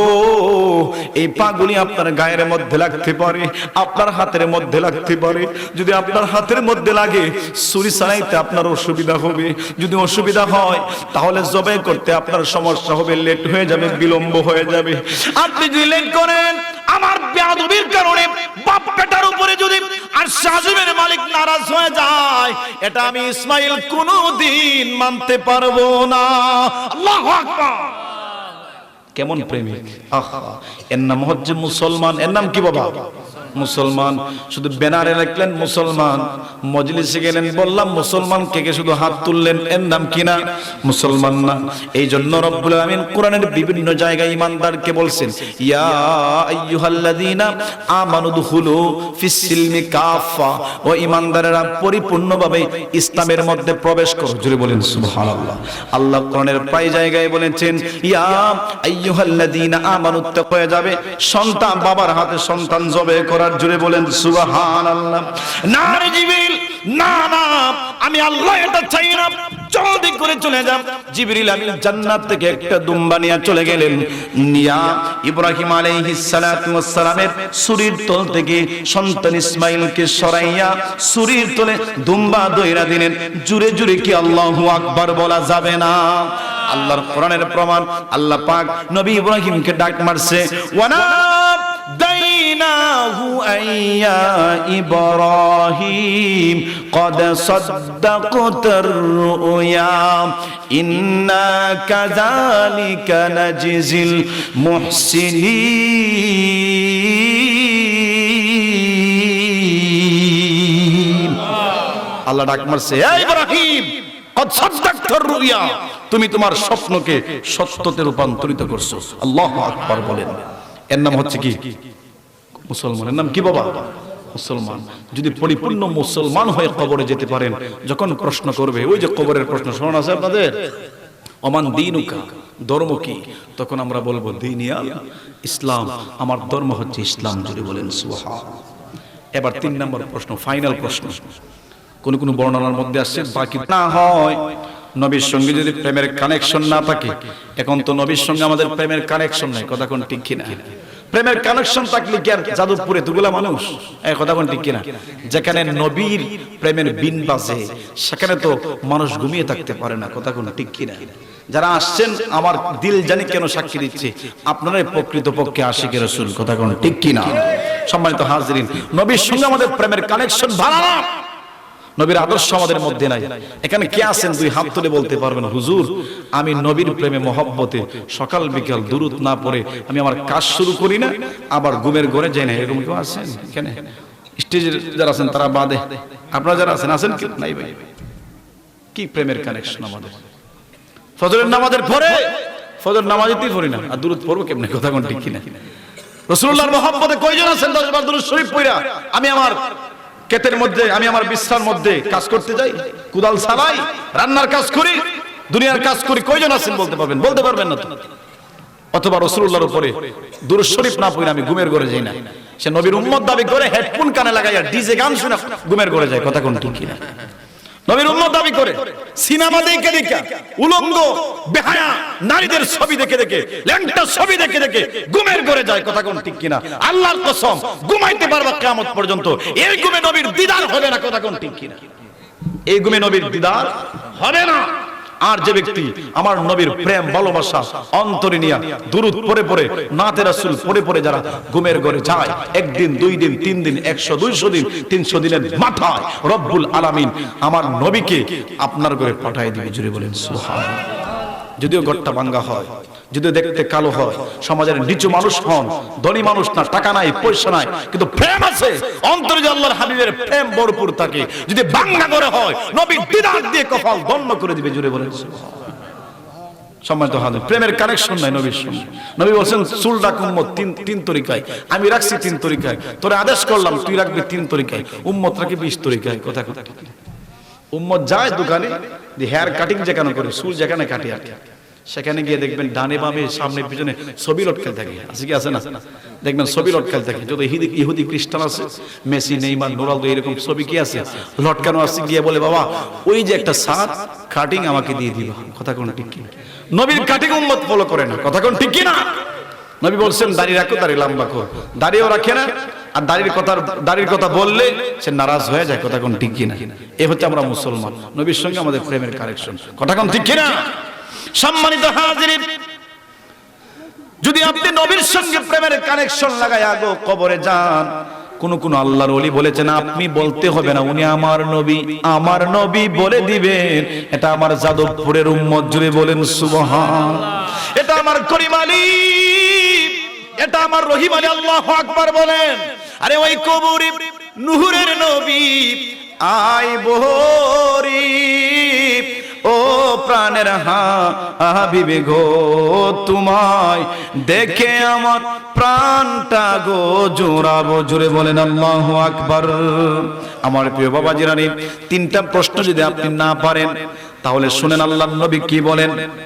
এই পাগুলি আপনার গায়ের মধ্যে লাগতে পারে, আপনার হাতের মধ্যে লাগতে পারে। যদি আপনার হাতের মধ্যে লাগে, ছুরি চালাইতে আপনার অসুবিধা হবে। যদি অসুবিধা হয়, তাহলে জবাই করতে আপনার সমস্যা হবে, লেট হয়ে যাবে, বিলম্ব হয়ে যাবে। আপনি যদি লেট করেন, আমার বেয়াদবির কারণে বাপ বেটার উপরে যদি আরশে আজিমের মালিক নারাজ হয়ে যায়, এটা আমি ইসমাইল কোনদিন মানতে পারবো না। আল্লাহু আকবার। কেমন প্রেমিক! আহা, এর নাম হচ্ছে মুসলমান। এর নাম কি বাবা? মুসলমান। শুধু ব্যানারে লিখলেন মুসলমান, মজলিসে গেলেন বললাম মুসলমান, কে শুধু হাত তুললেন, এর নাম কি না? মুসলমান না। এই জন্য রব্বুল আমিন কোরআনের বিভিন্ন জায়গায় ঈমানদারকে বলছেন, ইয়া আইয়ুহাল্লাযীনা আমানু দুখুলু ফিস সিলমি কাফা, ও ঈমানদারেরা পরিপূর্ণভাবে ইসলামের মধ্যে প্রবেশ করো। জোরে বলেন সুবহানাল্লাহ। আল্লাহ কোরআনের প্রায় জায়গায় বলেছেন, ইয়া আইয়ুহাল্লাযীনা আমানু, হয়ে যাবে সন্তান, বাবার হাতে সন্তান জবে করা। জুড়ে বলেন সুবহানাল্লাহ। না রে জিবরিল, না না, আমি আল্লাহ এটা চাই না, জলদি করে চলে যান। জিবরিল আমিন জান্নাত থেকে একটা দুম্বা নিয়ে চলে গেলেন। নিয়া ইব্রাহিম আলাইহিস সালাতু ওয়াস সালামের ছুরির তল থেকে সন্তান ইসমাঈলকে সরাইয়া ছুরির তলে দুম্বা দইরা দিলেন। জুরে জুরে কি আল্লাহু আকবার বলা যাবে না? আল্লাহর কোরআনের প্রমাণ, আল্লাহ পাক নবী ইব্রাহিমকে ডাক মারছে, ওয়ানা দাইনাহু আইয়া ইব্রাহিম قد صدقت الرؤيا إنا كذلك نجزي المحسنين। আল্লাহ ডাক মারছে, হে ইব্রাহিম, قد صدقت الرؤيا, তুমি তোমার স্বপ্নকে সত্যতে রূপান্তরিত করছো। আল্লাহু আকবার বলেন। এর নাম হচ্ছে কি? মুসলমানের নাম কি বাবা? মুসলমান। যদি পরিপূর্ণ মুসলমান হয়ে কবরে যেতে পারেন, যখন প্রশ্ন করবে, ওই যে কবরের প্রশ্ন শোনা আছে আপনাদের, ওমান দীনুকা, ধর্ম কি? তখন আমরা বলবো দীনিয়া ইসলাম, আমার ধর্ম হচ্ছে ইসলাম। যদি বলেন সুবহানাল্লাহ। এবার 3 নম্বর প্রশ্ন, ফাইনাল প্রশ্ন। কোন কোন বর্ণনার মধ্যে আসছে বাকি না হয়, নবীর সঙ্গে যদি প্রেমের কানেকশন না থাকে। এখন তো নবীর সঙ্গে আমাদের প্রেমের কানেকশন নাই, কথা কোন ঠিক কিনা? প্রেমের কানেকশন থাকলে কি আর যাদবপুরে দুগুলা মানুষ, এই কথা কোন ঠিক কিনা? যেখানে নবীর প্রেমের বিন বাজে, সেখানে তো মানুষ ঘুমিয়ে থাকতে পারে না, কথা কোন ঠিক কিনা? যারা আসছেন আমার দিল জানি কেন সাক্ষী দিচ্ছে আপনারাই প্রকৃতপক্ষে আশিকের রাসূল, কথা কোন ঠিক কি না? সম্মানিত হাজিরিন, নবীর সঙ্গে আমাদের প্রেমের কানেকশন ভালো না, নবীর আদর্শ আমাদের মধ্যে নাই। এখানে কে আছেন দুই হাত তুলে বলতে পারবেন হুজুর আমি নবীর প্রেমে মহব্বতে সকাল বিকাল দুরূদ না পড়ে আমি আমার কাজ শুরু করি না, আবার ঘুমের ঘরে যাই না, এরকম কেউ আছেন? এখানে স্টেজে যারা আছেন তারা বাদে আপনারা যারা আছেন কি নাই? ভাই কি প্রেমের কানেকশন আমাদের? ফজরের নামাজের পরে ফজর নামাজেই পড়ি না, আর দুরূদ পড়বো কেমনে, কথা কোন ঠিক কিনা? রাসূলুল্লাহর মহব্বতে কয়জন আছেন 10 বার দুরূদ শরীফ পড়া আমি আমার ক্ষেতের মধ্যে, আমি আমার বিশ্রামের মধ্যে কাজ করতে যাই, কুদাল চালাই, রান্নার কাজ করি, দুনিয়ার কাজ করি, কয়জন আছেন বলতে পারবেন? বলতে পারবেন না তো। অথবা রাসূলুল্লাহর উপরে দুরূদ শরীফ না পড়ে আমি ঘুমের ঘরে যাই না, সে নবীর উম্মত দাবি করে হেডফোন কানে লাগাইয়া ডিজে গান শুনে ঘুমের ঘরে যায়, কথা কোন ঠিক কিনা? নবীর উম্মত দাবি করে সিনেমা দেখে দেখে, উলঙ্গ বেহায়া নারীদের ছবি দেখে দেখে, ল্যাংটা ছবি দেখে দেখে ঘুমের ঘরে যায়, কথা কোন ঠিক কিনা? আল্লাহর কসম ঘুমাইতে পারবা কিয়ামত পর্যন্ত, এই ঘুমে নবীর দিদার হবে না, কথা কোন ঠিক কিনা? এই ঘুমে নবীর দিদার হবে না। আর যে ব্যক্তি আমার নবীর প্রেম ভালোবাসা অন্তরে নিয়ে দুরূদ পড়ে পড়ে নাতে রাসূল পড়ে পড়ে যারা ঘুমের ঘরে যায়, একদিন 2 দিন 3 দিন 100 200 দিন 300 দিনের মাথায় রব্বুল আলামিন আমার নবীকে আপনার ঘরে পাঠিয়ে দিবে। জুড়ে বলেন সুবহানাল্লাহ। যদিও ঘরটা ভাঙ্গা হয়, যদিও দেখতে কালো হয়, সমাজের নিচু মানুষ হন, ধনী মানুষ না, টাকা নাই পয়সা নাই, কিন্তু প্রেম আছে অন্তরে, যে আল্লাহর হাবিবের প্রেম ভরপুর থাকে, যদি ভাঙ্গা করে হয় নবী দিদার দিয়ে কপাল ধন্য করে দিবে। জুড়ে বলেন সম্মানিত হাজির, প্রেমের কানেকশন নাই নবীর সঙ্গে। নবী বলেন চুল রাখ উম্মত তিন তরিকায়, আমি রাখছি 3 তরিকায়, তোরে আদেশ করলাম তুই রাখবি 3 তরিকায়, উম্মত রাখি 20 তরিকায়, কথা কথা। উম্মত যায় দোকানে, হেয়ার কাটিং যেখানে করে, চুল যেখানে কাটি আর সেখানে গিয়ে দেখবেন ডানে বামে সামনে পিছনে ছবি লটকাল থাকে, আছে কি আছে না? দেখবেন ছবি লটকাল থাকে, যত ইহুদি খ্রিস্টান আছে, মেসি নেইমার রোনালদো এরকম ছবি কি আছে লটকানো আছে, গিয়ে বলে বাবা ওই যে একটা সাত কাটিং আমাকে দিয়ে দিবা, কথা কোন ঠিক কি? নবীর কাটিং উম্মত ফলো করে না, কথা কোন ঠিক কি না? নবী বলছেন দাড়ি রাখো, দাড়ি লম্বা করো, দাড়িও রাখে না, আর দাড়ির কথা বললে সে নারাজ হয়ে যায়, কথা কোন ঠিক কি না? এই হচ্ছে আমরা মুসলমান, নবীর সঙ্গে আমাদের প্রেমের কানেকশন, কথা কোন ঠিক কি না? সম্মানিত হাজিরিন, যদি আপনি নবীর সঙ্গে প্রেমের কানেকশন লাগায় আগো কবরে যান, কোন আল্লাহর ওলি বলেছেন আপনি বলতে হবে না উনি আমার নবী বলে দিবেন, এটা আমার যাদবপুরের উম্মত। জুড়ে বলেন সুবহানাল্লাহ। এটা আমার করিম আলী, এটা আমার রহিম আলী, আল্লাহু আকবার বলেন। আরে ওই কবরে নূরের নবী আই বহরি, ও প্রাণের হাবিবে গো, তোমায় দেখে আমার প্রাণটা গো জোড়াবো। জোরে বলেন আল্লাহু আকবার। আমার প্রিয় বাবাজিরা, 3টা প্রশ্ন যদি আপনি না পারেন তাহলে শুনেন আল্লাহর নবী কি বলেন।